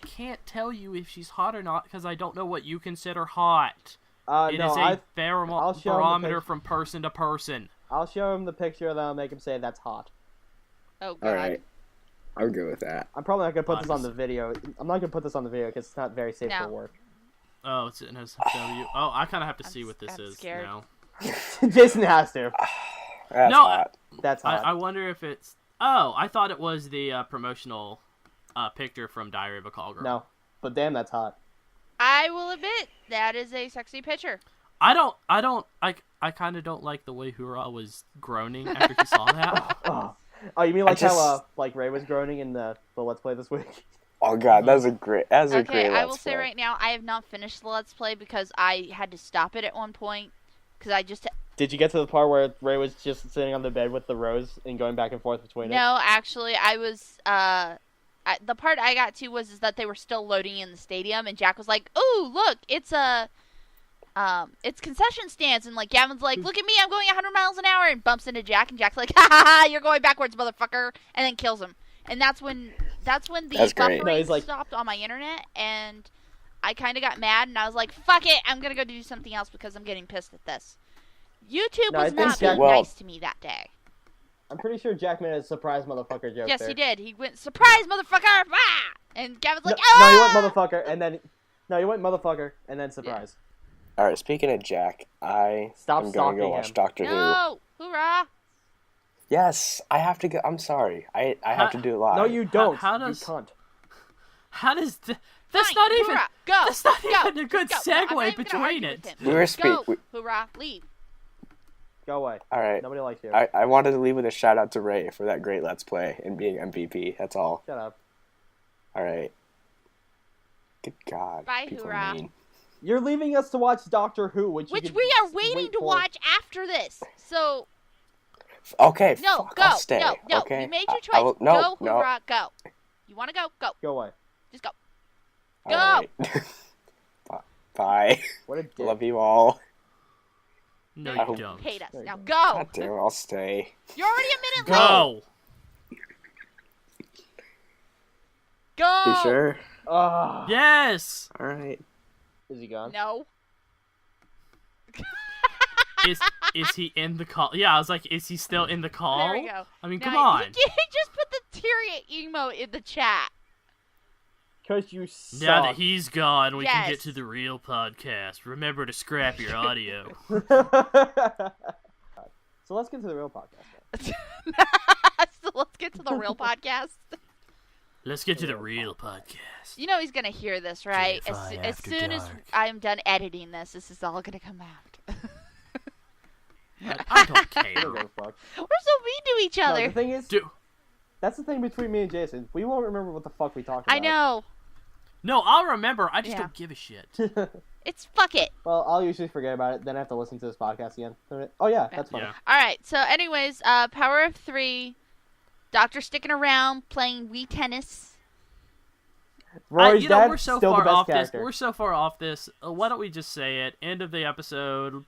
can't tell you if she's hot or not because I don't know what you consider hot. It No, is a I'll show him the barometer picture. from person to person. I'll show him the picture, then I'll make him say that's hot. Oh, God. Alright. I'm good with that. I'm probably not going to put this on the video. I'm not going to put this on the video because it's not very safe No. for work. Oh, it's an SW. Oh, I kind of have to see what this I'm is scared. now. Jason has to. That's No, hot. That's hot. I wonder if it's. Oh, I thought it was the promotional picture from Diary of a Call Girl. No, but damn, that's hot. I will admit, that is a sexy picture. I kind of don't like the way Hurrah was groaning after she saw that. Oh, you mean like just- how like Ray was groaning in the Let's Play this week? Oh god, that's a great Okay, great I will Let's say Play. right now, I have not finished the Let's Play because I had to stop it at one point. Because I just... Did you get to the part where Ray was just sitting on the bed with the rose and going back and forth between it? No, actually, I was... the part I got to was is that they were still loading in the stadium, and Jack was like, "Ooh, look, it's concession stands," and like Gavin's like, "Look at me, I'm going 100 miles an hour," and bumps into Jack, and Jack's like, "Ha ha ha, you're going backwards, motherfucker," and then kills him. And that's when the That's great. buffering No, he's like- stopped on my internet, and I kind of got mad, and I was like, "Fuck it, I'm gonna go do something else because I'm getting pissed at this." YouTube No, I was think not Jack- being Well- nice to me that day. I'm pretty sure Jack made a surprise motherfucker joke Yes, there. he did. He went, "Surprise, motherfucker!" Ah! And Gavin's No, like, no, "Ah!" you went motherfucker, and then... No, you went motherfucker, and then surprise. Alright, speaking of Jack, I Stop am going to stalking go watch him. Doctor Who. No! Hoorah! Yes, I have to go. I'm sorry. I have to do it live. No, you don't. how you does- cunt. How does that's Fine, not even hoorah, go, that's not go, even a good just go. No, I'm not segue even gonna between argue it. with him. We were Go, hoorah, leave. Go away. Alright. Nobody likes you. I wanted to leave with a shout out to Ray for that great Let's Play and being MVP. That's all. Shut up. Alright. Good God. Bye, people are hoorah. mean. You're leaving us to watch Doctor Who, which Which you could we are wait waiting to for. watch after this. So, Okay, no, fuck, go. I'll stay. No, no. Okay? You made your I choice. will, no, go, no. hoorah, go. You want to go? Go. Go away. Just go. Alright. Bye. What a dick. Love you all. No, I you hope- don't. Hate us. There you Now go. go. God damn it, I'll stay. You're already a minute late. Go. Go. You sure? Ah. Yes. Alright. Is he gone? No. Is he in the call? Yeah, I was like, is he still in the call? There we go. I mean, Now, come on. He just put the teary emote in the chat. Because you suck. Now that he's gone, we can get Yes. to the real podcast. Remember to scrap your audio. So let's get to the real podcast. then. So let's get to the real podcast. Let's get to the real podcast. You know he's gonna hear this, right? JFI As After soon as Dark. I'm done editing this is all gonna come out. I don't I don't care. give a fuck. We're so mean to each No, other. the thing is, Do that's the thing between me and Jason. We won't remember what the fuck we talked about. I know. no, I'll remember. I just Yeah. don't give a shit. It's fuck it. Well, I'll usually forget about it. Then I have to listen to this podcast again. Oh yeah, that's funny. Yeah. All right. So, anyways, Power of 3. Doctor sticking around playing Wii tennis. Rory's dad, we're so still far the best off character. this. We're so far off this. Why don't we just say it? End of the episode.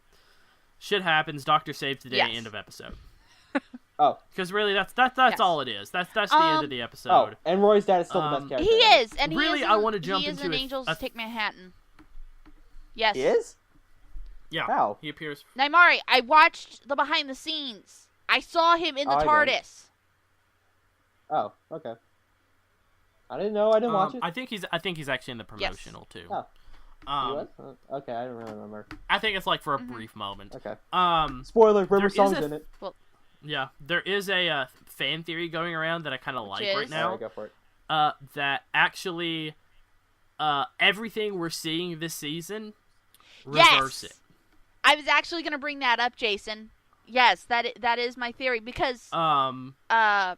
Shit happens. Doctor saves the day. Yes. End of episode. Oh. Because really, that's Yes. all it is. That's the end of the Oh, episode. and Rory's dad is still the best character. He is, and Really, he is I wanna jump he is into in a- Angels a- Take Manhattan. Yes. He is? Yeah. How? He appears. Naimari, I watched the behind the scenes. I saw him in the Oh, I did. TARDIS. Oh, okay. I didn't know. I didn't watch it. I think he's actually in the promotional too. Oh. He Um, was? Okay, I don't really remember. I think it's like for a brief moment. Okay. Um, Spoiler, There River is Song's a- in it. yeah, there is a fan theory going around that I kind of like is? right now. Alright, go for it. That actually, everything we're seeing this season, Yes! reverse it. I was actually going to bring that up, Jason. Yes, that is my theory because what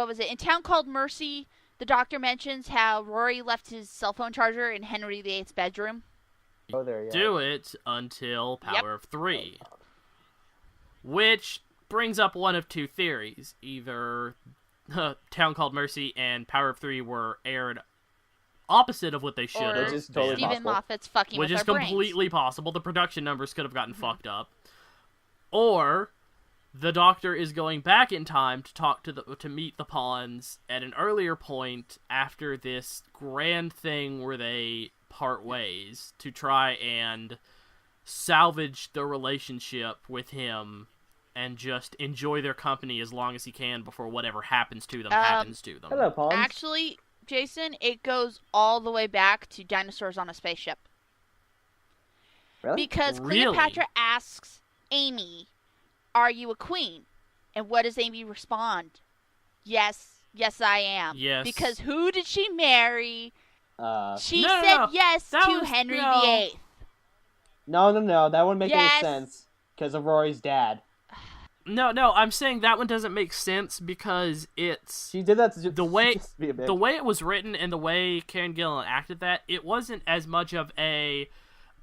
was it? In Town Called Mercy, the doctor mentions how Rory left his cell phone charger in Henry VIII's bedroom. Oh, there you go. Do it until Yep. Power of 3. Which brings up one of two theories. Either Town Called Mercy and Power of 3 were aired opposite of what they should Or have. Which is totally been, Stephen possible. Moffat's fucking which with is our brains. completely possible. The production numbers could have gotten fucked up. Or the Doctor is going back in time to talk to meet the Pawns at an earlier point after this grand thing where they part ways to try and salvage the relationship with him and just enjoy their company as long as he can before whatever happens to them happens to them. Hello, Pawns. Actually, Jason, it goes all the way back to Dinosaurs on a Spaceship. Really? Because Really? Cleopatra asks Amy, "Are you a queen?" And what does Amy respond? Yes, I am. Yes. Because who did she marry? She No, said no. yes That to was- Henry no. VIII. No. That wouldn't make Yes. any sense. Because of Rory's dad. No, I'm saying that one doesn't make sense because it's She did that to just, the way just be a bitch. the way it was written and the way Karen Gillan acted that, it wasn't as much of a,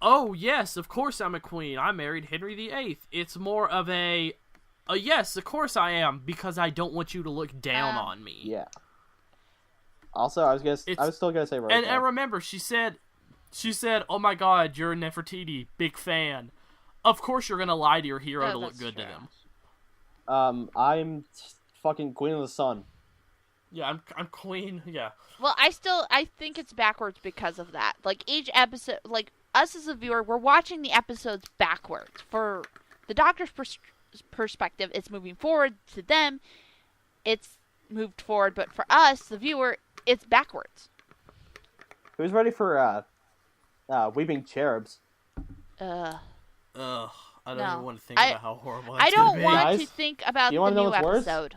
oh yes, of course I'm a queen, I married Henry VIII. It's more of a yes, of course I am, because I don't want you to look down on me. Yeah. Also, I was still gonna say Rory's And dad. remember, she said, oh my god, you're a Nefertiti, big fan. Of course you're gonna lie to your hero Oh, to look that's good true. to them. I'm fucking Queen of the Sun. Yeah, I'm queen. Yeah. Well, I think it's backwards because of that. Like, each episode, like, us as a viewer, we're watching the episodes backwards. For the Doctor's perspective, it's moving forward. To them, it's moved forward. But for us, the viewer, it's backwards. Who's ready for Weeping Cherubs? Ugh, I don't No. even want to think I- about how horrible that's I don't gonna be. want Guys, to think about you the wanna know new what's worse? episode.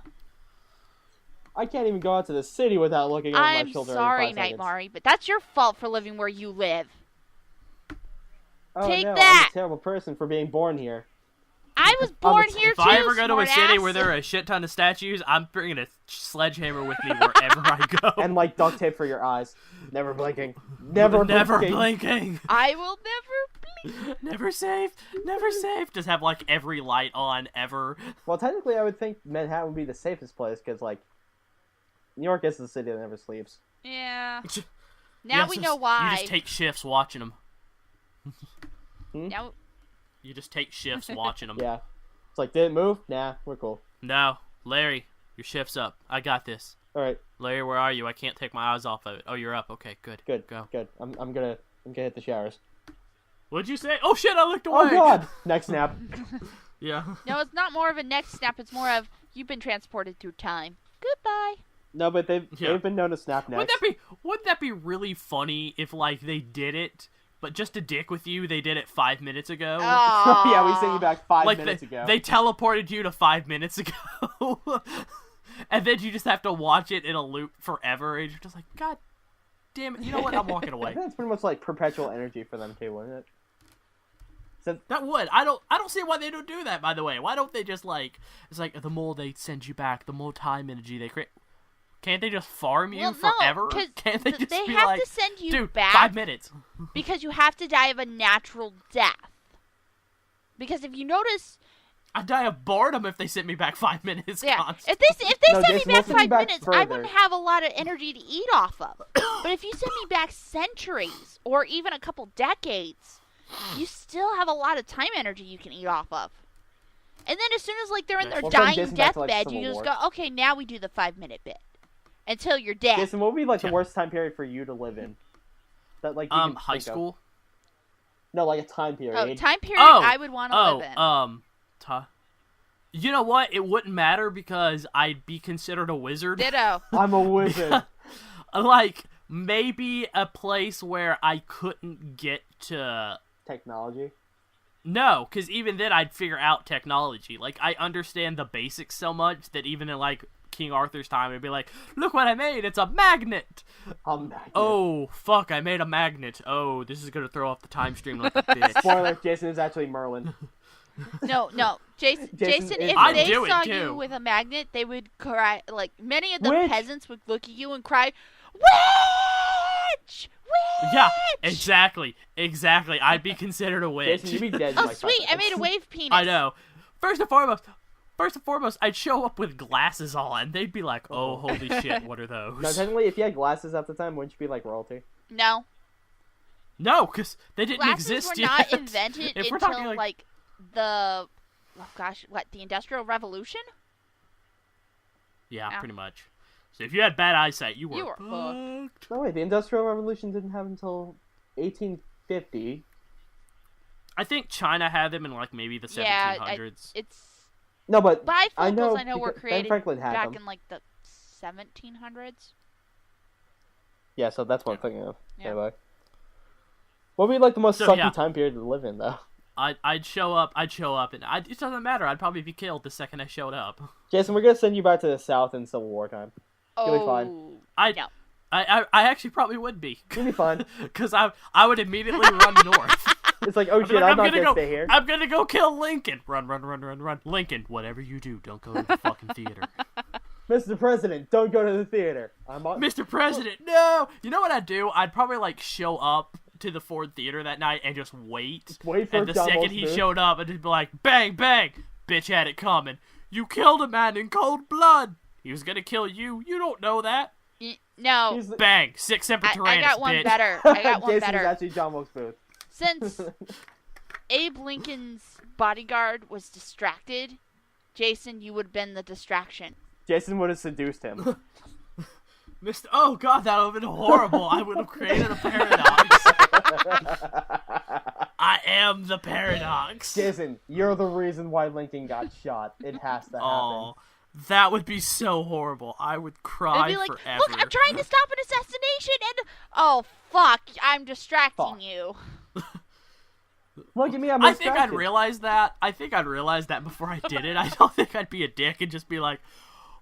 I can't even go out to the city without looking over my I'm shoulder sorry, every 5 seconds. Nightmare, but that's your fault for living where you live. Oh, Take no, that! I'm a terrible person for being born here. I was born here If too. I ever go to a city smartass. where there are a shit ton of statues, I'm bringing a sledgehammer with me wherever I go. And like duct tape for your eyes. Never blinking. Never blinking. blinking. I will never blink. Never safe. Never safe. Just have like every light on ever. Well, technically, I would think Manhattan would be the safest place because, like, New York is the city that never sleeps. Yeah. Yeah, Now we so know why. You just take shifts watching them. Now, You just take shifts watching them. Yeah. It's like, did it move? Nah, we're cool. No, Larry, your shift's up. I got this. All right, Larry, where are you? I can't take my eyes off of it. Oh, you're up. Okay, good. good, Go. good. I'm gonna hit the showers. What'd you say? Oh shit! I looked away. Oh God! Next snap. Yeah. no, it's not more of a neck snap. It's more of you've been transported through time. Goodbye. No, but they've Yeah. been known to snap necks. Wouldn't that be really funny if like they did it, but just to dick with you, they did it 5 minutes ago? Oh Yeah, we sent you back 5 like minutes ago. they teleported you to 5 minutes ago, and then you just have to watch it in a loop forever, and you're just like, God damn it! You know what? I'm walking I away. think it's pretty much like perpetual energy for them too, wouldn't it? So, That would. I don't see why they don't do that. By the way, why don't they just like? It's like the more they send you back, the more time energy they create. Can't they just farm you Well, forever? no, because Can't they just they be have like, to send you dude, back 5 minutes? because you have to die of a natural death. Because if you notice, I'd die of boredom if they sent me back 5 minutes. Yeah, Constant. if they No, sent me Jason, back they'll send you 5 back minutes, I further. wouldn't have a lot of energy to eat off of. But if you send me back centuries or even a couple decades, you still have a lot of time energy you can eat off of. And then as soon as like they're in their Well, send dying Jason back to, like, deathbed, Civil you just War. go, okay, now we do the 5-minute bit until you're dead. Jason, what would be like the Yeah. worst time period for you to live in? That like you can High think of? school. No, like a time period. Oh, time period Oh, I would want to live in. You know what? It wouldn't matter because I'd be considered a wizard. Ditto. I'm a wizard. Like, maybe a place where I couldn't get to... Technology. No, because even then I'd figure out technology. Like, I understand the basics so much that even in, like, King Arthur's time, it'd be like, look what I made! It's a magnet! Oh, fuck, I made a magnet. Oh, this is gonna throw off the time stream like a bitch. Spoiler: Jason is actually Merlin. No, Jason, Jason is if I'd they do it, saw too. you with a magnet, they would cry. Like, many of the Witch! peasants would look at you and cry, Witch! Witch! Yeah, exactly. I'd be considered a witch. Jason, you'd be dead. in Oh, like 5 sweet, I minutes. made a wave penis. I know. First and foremost, I'd show up with glasses on. They'd be like, oh, holy shit, what are those? No, technically, if you had glasses at the time, wouldn't you be like royalty? No. No, because they didn't Glasses exist were yet. not invented If we're until, talking, like, the... Oh, gosh, what, the Industrial Revolution? Yeah, Yeah. pretty much. So if you had bad eyesight, you were You were fucked. fucked. No, wait, the Industrial Revolution didn't happen until 1850. I think China had them in, like, maybe the 1700s. It's... No, but Bifocals, I know were because Ben created Franklin had back them. in, like, the 1700s. Yeah, so that's what I'm thinking of. Yeah. Anyway. What would be like the most So, sucky yeah. time period to live in, though? I'd show up, and it doesn't matter. I'd probably be killed the second I showed up. Jason, we're gonna send you back to the South in Civil War time. You'll be fine. Oh, I no. I actually probably would be. You'll be fine. Because I would immediately run north. It's like, oh I'd be shit, like, I'm not gonna gonna stay here. I'm gonna go kill Lincoln. Run. Lincoln, whatever you do, don't go to the fucking theater. Mr. President, don't go to the theater. I'm on. Mr. President, no! You know what I'd do? I'd probably, like, show up to the Ford Theater that night and just wait. Wait for And the John second he Wilkes Booth. showed up, I'd just be like, bang, bang! Bitch had it coming. You killed a man in cold blood! He was gonna kill you. You don't know that. No. He's the- Bang! Sic semper I tyrannis, got one bitch. better. I got one Jason is better. actually John Wilkes Booth. Since Abe Lincoln's bodyguard was distracted, Jason, you would have been the distraction. Jason would have seduced him. Oh god, that would have been horrible. I would have created a paradox. I am the paradox. Jason, you're the reason why Lincoln got shot. It has to happen. Oh, that would be so horrible. I would cry It'd be like, forever. look, I'm trying to stop an assassination, and oh fuck, I'm distracting Fuck. you. Look at me, I'm I think I'd distracted. realize that. I think I'd realize that before I did it. I don't think I'd be a dick and just be like,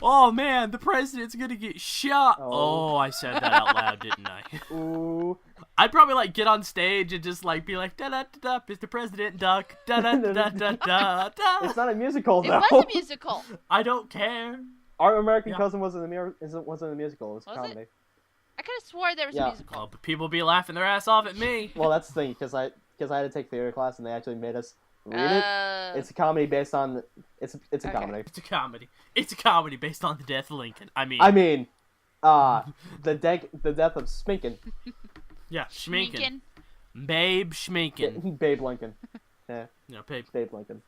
oh man, the president's gonna get shot. Oh. Oh, I said that out loud, didn't I? Ooh. I'd probably like get on stage and just like be like, da da da da, Mr. President, duck, da da da da da da. It's not a musical, It though. was a musical. I don't care. Our American Yeah. Cousin wasn't a musical. It was a Was it? comedy. I could have swore there was Yeah. a musical. Oh, but people be laughing their ass off at me. Well, that's the thing, because I had to take theater class, and they actually made us read it. It's a comedy based on... It's a Okay. comedy. It's a comedy. It's a comedy based on the death of Lincoln. I mean, The death of Sminkin. yeah, Schminken. Schminken. Babe Schminken. Babe Lincoln. Yeah, No, Babe Babe Lincoln.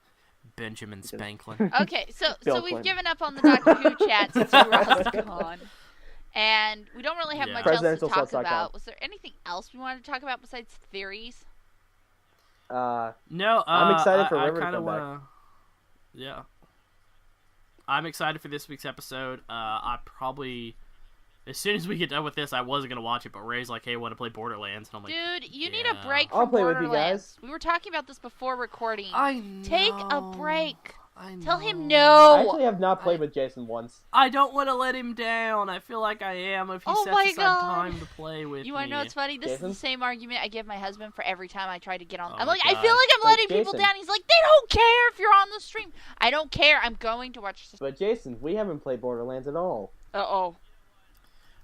Benjamin Spanklin. Okay, so Bill we've Clinton. given up on the Doctor Who chat since Ross gone. And we don't really have Yeah. much else to talk Presidentialsluts.com. about. Was there anything else we wanted to talk about besides theories? No, I'm excited for I River to kinda come back. wanna... Yeah. I'm excited for this week's episode. I probably... As soon as we get done with this, I wasn't going to watch it, but Ray's like, hey, want to play Borderlands? And I'm like, Dude, you need yeah. a break I'll from play with you Borderlands. guys. We were talking about this before recording. I know. Take a break. I know. Tell him I no. actually have not played with Jason once. I don't want to let him down. I feel like I am if he Oh sets my aside God. time to play with You me. want to know what's funny? This Jason? is the same argument I give my husband for every time I try to get on. Oh I'm my like, I God. feel like I'm But letting people Jason- down. He's like, they don't care if you're on the stream. I don't care. I'm going to watch this. But Jason, we haven't played Borderlands at all. Uh-oh.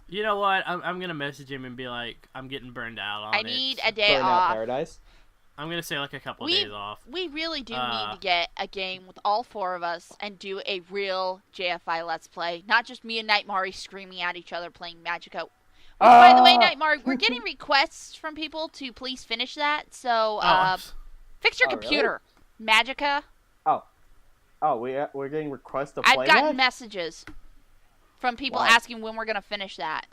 You know what? I'm going to message him and be like, I'm getting burned out on I it. need a day Burnout off. Paradise. I'm gonna say like a couple of days off. We really do need to get a game with all four of us and do a real JFI Let's Play. Not just me and Night Mari screaming at each other playing Magica. Which, by the way, Night Mari, we're getting requests from people to please finish that. So, fix your computer. Really? Magica. We're getting requests to play I've gotten that? messages from people asking when we're gonna finish that.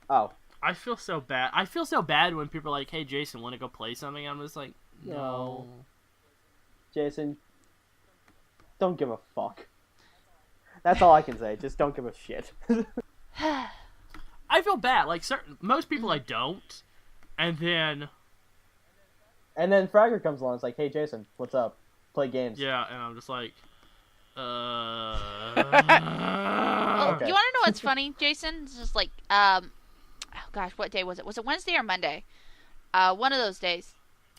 Oh. I feel so bad. I feel so bad when people are like, "Hey, Jason, want to go play something?" I'm just like, no. Jason, don't give a fuck. That's all I can say. Just don't give a shit. I feel bad. Like most people, I don't. And then Fragger comes along. It's like, "Hey, Jason, what's up? Play games." Yeah, and I'm just like, Well, you want to know what's funny, Jason? It's just like, oh gosh, what day was it? Was it Wednesday or Monday? One of those days.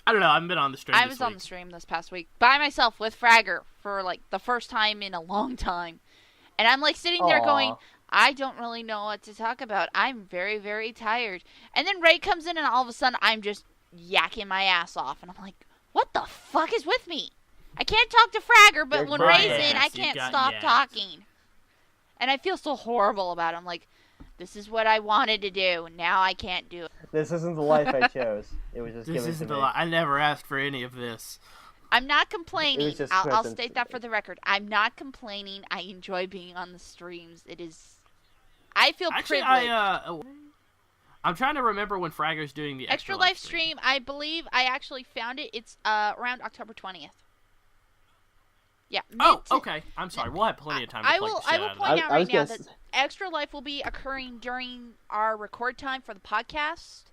I don't know. I haven't been on the stream. I was on the stream this past week by myself with Fragger for like the first time in a long time, and I'm like sitting there going, I don't really know what to talk about. I'm very, very tired. And then Ray comes in, and all of a sudden, I'm just yakking my ass off, and I'm like, what the fuck is with me? I can't talk to Fragger, but when Ray's in, I can't stop talking. And I feel so horrible about it. I'm like, this is what I wanted to do. Now I can't do it. This isn't the life I chose. It was just this given isn't to the me. I never asked for any of this. I'm not complaining. I'll present state that for the record. I'm not complaining. I enjoy being on the streams. It is. I feel privileged. I'm trying to remember when Fragger's doing the Extra Life stream. I believe I actually found it. It's around October 20th. Yeah. Okay. I'm sorry. We'll have plenty of time to I will point out right now that Extra Life will be occurring during our record time for the podcast.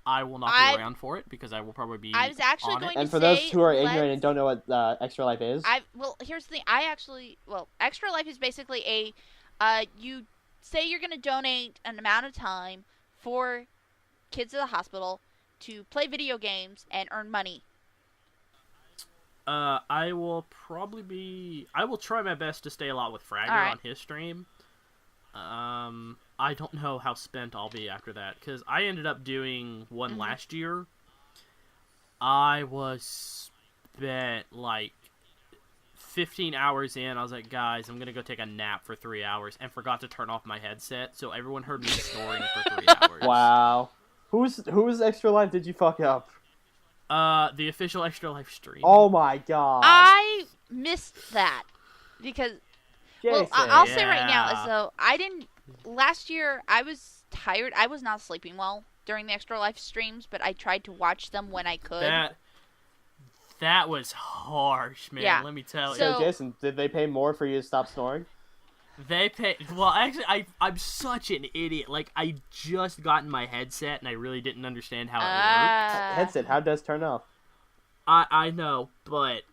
I will not be around for it because I will probably be. I was actually on going it. to And for those who are ignorant and don't know what Extra Life is, here's the thing. Extra Life is basically you say you're going to donate an amount of time for kids at the hospital to play video games and earn money. I will try my best to stay a lot with Fragger on his stream. I don't know how spent I'll be after that, because I ended up doing one last year. I was spent, like, 15 hours in. I was like, guys, I'm going to go take a nap for 3 hours, and forgot to turn off my headset, so everyone heard me snoring for 3 hours. Wow. Whose Extra Life did you fuck up? The official Extra Life stream. Oh my god. I missed that because Jason. I'll say right now, so I didn't. Last year, I was tired. I was not sleeping well during the Extra Life streams, but I tried to watch them when I could. That was harsh, man. Yeah. Let me tell you. So, Jason, did they pay more for you to stop snoring? They pay. Well, actually, I'm such an idiot. Like, I just got in my headset, and I really didn't understand how it worked. Headset, how does turn off? I know, but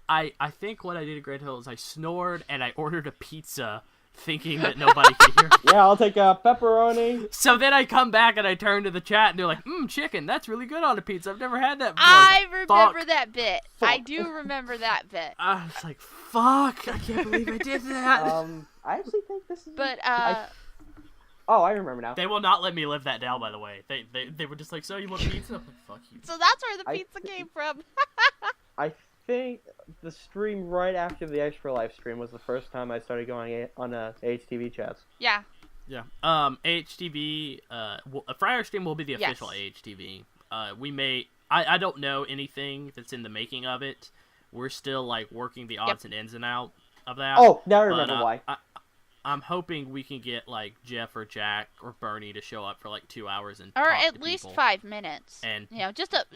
I think what I did at Great Hill is I snored, and I ordered a pizza, thinking that nobody could hear me. Yeah, I'll take a pepperoni. So then I come back, and I turn to the chat, and they're like, chicken, that's really good on a pizza. I've never had that before. I remember that bit. Fuck. I do remember that bit. I was like, fuck, I can't believe I did that. I actually think this is... But, I remember now. They will not let me live that down, by the way. They were just like, so you want pizza? I'm like, fuck you. So that's where the pizza came from. I think the stream right after the Extra Life stream was the first time I started going on HTV chats. Yeah. Yeah. AHTV, a Friar stream will be the official AHTV. We may, I don't know anything that's in the making of it. We're still, like, working the odds and ends and out of that. Oh, now I remember why. I'm hoping we can get, like, Jeff or Jack or Bernie to show up for, like, 2 hours and or talk at to least people. 5 minutes. And just a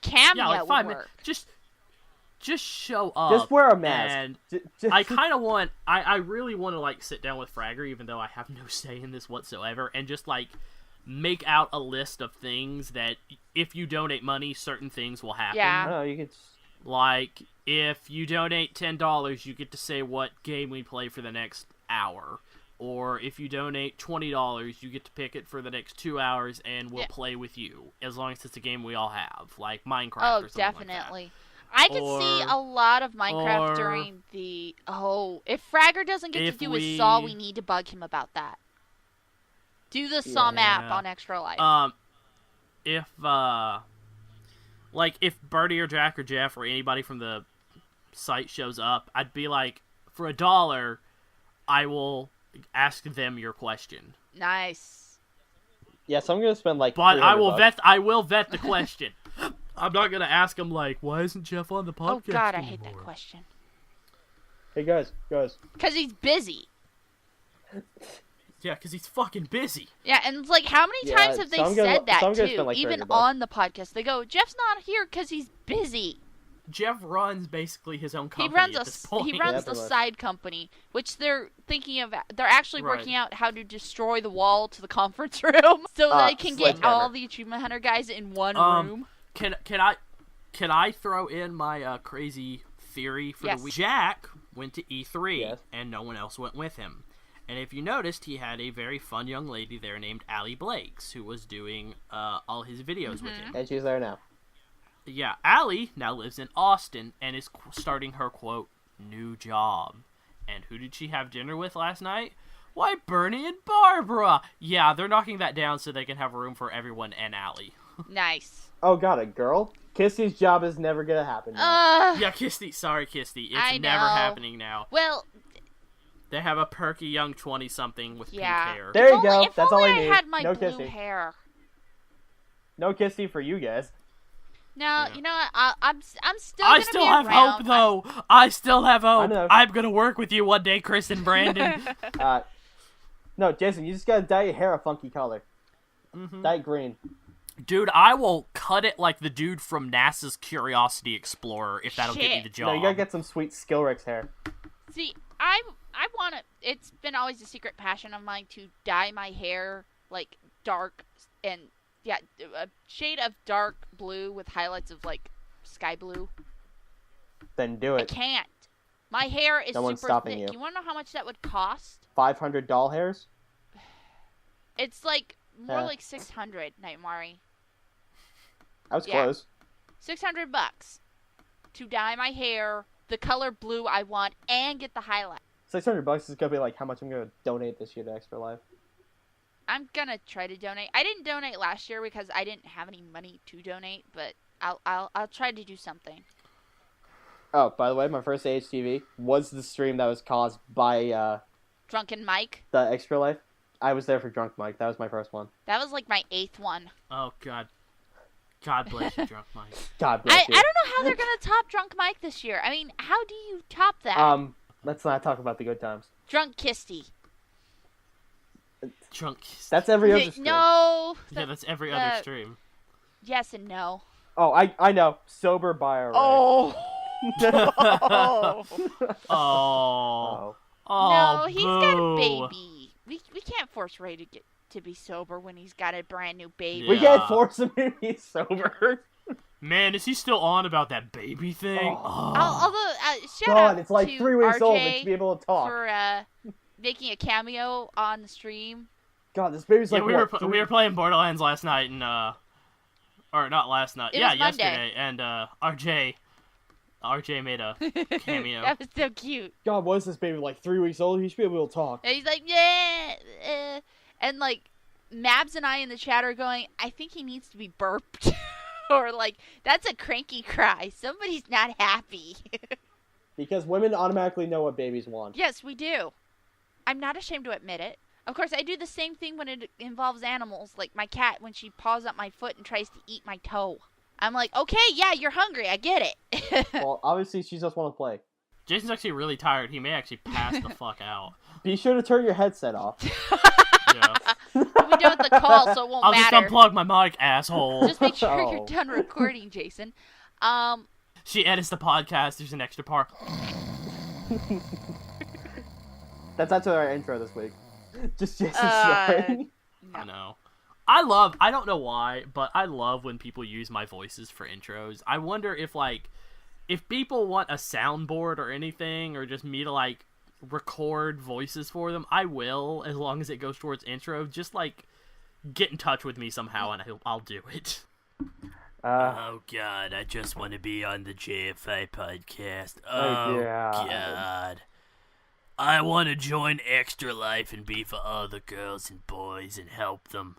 cameo yeah, like 5 would minutes. work. Just show up. Just wear a mask. And just... I kind of want... I really want to, like, sit down with Fragger, even though I have no say in this whatsoever, and just, like, make out a list of things that if you donate money, certain things will happen. Yeah. No, you could... Like, if you donate $10, you get to say what game we play for the next hour. Or if you donate $20, you get to pick it for the next 2 hours, and we'll play with you, as long as it's a game we all have, like Minecraft or something definitely. like that. I could see a lot of Minecraft during the... if Fragger doesn't get to do his Saw, we need to bug him about that. Do the Saw map on Extra Life. if Bertie or Jack or Jeff or anybody from the site shows up, I'd be like, for $1, I will ask them your question. Nice. Yeah, so I'm gonna spend like. But I will $300. I will vet the question. I'm not gonna ask him like, why isn't Jeff on the podcast? Oh God, I anymore? hate that question. Hey guys. Because he's busy. Yeah, because he's fucking busy. Yeah, and it's like, how many Yeah, times have they so I'm gonna- said that so I'm gonna too? spend, like, Even $300. on the podcast, they go, "Jeff's not here because he's busy." Jeff runs basically his own company He runs at this a point. he runs Yeah, the pretty much. side company, which they're thinking of. They're actually Right. working out how to destroy the wall to the conference room so they can get Sledgehammer. all the Achievement Hunter guys in one room. Can I throw in my crazy theory for Yes. the week? Jack went to E3 Yes. and no one else went with him. And if you noticed, he had a very fun young lady there named Allie Blakes who was doing all his videos with him. And she's there now. Yeah, Allie now lives in Austin and is starting her, quote, new job. And who did she have dinner with last night? Why, Bernie and Barbara! Yeah, they're knocking that down so they can have room for everyone and Allie. Nice. Oh god, a girl? Kissy's job is never gonna happen. now. Yeah, Kisty, sorry, Kisty. It's I never know. happening now. Well, They have a perky young 20-something with yeah. pink hair. There If you go. only- if That's all only I need. had my No blue kissing. hair. No kissy for you guys. No, Yeah. you know what? I'm still. I gonna still be have around. hope, though. I still have hope. know. I'm gonna work with you one day, Chris and Brandon. No, Jason, you just gotta dye your hair a funky color. Mhm. Dye it green. Dude, I will cut it like the dude from NASA's Curiosity Explorer if that'll get me Shit. the job. No, you gotta get some sweet Skillrix hair. See, I want to. It's been always a secret passion of mine to dye my hair like dark and a shade of dark blue with highlights of like sky blue. Then do I it. can't. My hair is No one's super stopping thick. you. Want to know how much that would cost? 500 doll hairs? It's like more Yeah. like 600, Nightmare. I was Yeah. close. $600 to dye my hair the color blue I want and get the highlight. $600 is gonna be like how much I'm gonna donate this year to Extra Life. I'm gonna try to donate. I didn't donate last year because I didn't have any money to donate, but I'll try to do something. Oh, by the way, my first AHTV was the stream that was caused by Drunken Mike. the Extra Life. I was there for Drunk Mike. That was my first one. That was like my 8th one. Oh, God. God bless you, Drunk Mike. God I bless you. don't know how they're gonna top Drunk Mike this year. I mean, how do you top that? Let's not talk about the good times. Drunk Kisty. Drunk. That's every other stream. No. Yeah, that's every other stream. Yes and no. Oh, I know. Sober by a Oh. Oh. Oh. Oh, No, he's got a boo. baby. We can't force Ray to be sober when he's got a brand new baby. We Yeah. can't force him to be sober. Man, is he still on about that baby thing? Oh. Although, shout God, out it's like to 3 weeks old. It RJ should be able to talk. for making a cameo on the stream. God, this baby's Yeah, like we what, were playing Borderlands last night and or not last night. It Yeah, was Monday. yesterday. And RJ made a cameo. That was so cute. God, what is this baby like 3 weeks old? He should be able to talk. And he's like, yeah, and like Mabs and I in the chat are going, I think he needs to be burped, or like that's a cranky cry. Somebody's not happy. Because women automatically know what babies want. Yes, we do. I'm not ashamed to admit it. Of course, I do the same thing when it involves animals, like my cat when she paws up my foot and tries to eat my toe. I'm like, okay, yeah, you're hungry. I get it. Well, obviously, she just want to play. Jason's actually really tired. He may actually pass the fuck out. Be sure to turn your headset off. Yeah. We'll be done with the call, so it won't I'll just matter. unplug my mic, asshole. Just make sure Oh. you're done recording, Jason. She edits the podcast. There's an extra part. That's actually our intro this week. Just Jason Uh, snoring. I know. I don't know why, but I love when people use my voices for intros. I wonder if people want a soundboard or anything, or just me to, record voices for them, I will, as long as it goes towards intro. Just, get in touch with me somehow, and I'll do it. Oh, God, I just want to be on the JFI podcast. Oh, God. God. I want to join Extra Life and be for other girls and boys and help them.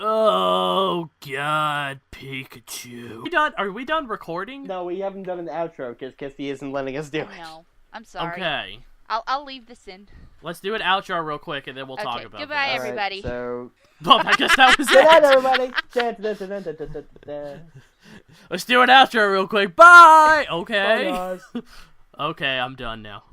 Oh God, Pikachu. Are we done recording? No, we haven't done an outro because Kissy isn't letting us do it. No, I'm sorry. Okay. I'll leave this in. Let's do an outro real quick, and then we'll talk Okay, about goodbye, that. everybody. So, Well, I guess that was good night, it. everybody. Let's do an outro real quick. Bye. Okay. Bye, guys. Okay, I'm done now.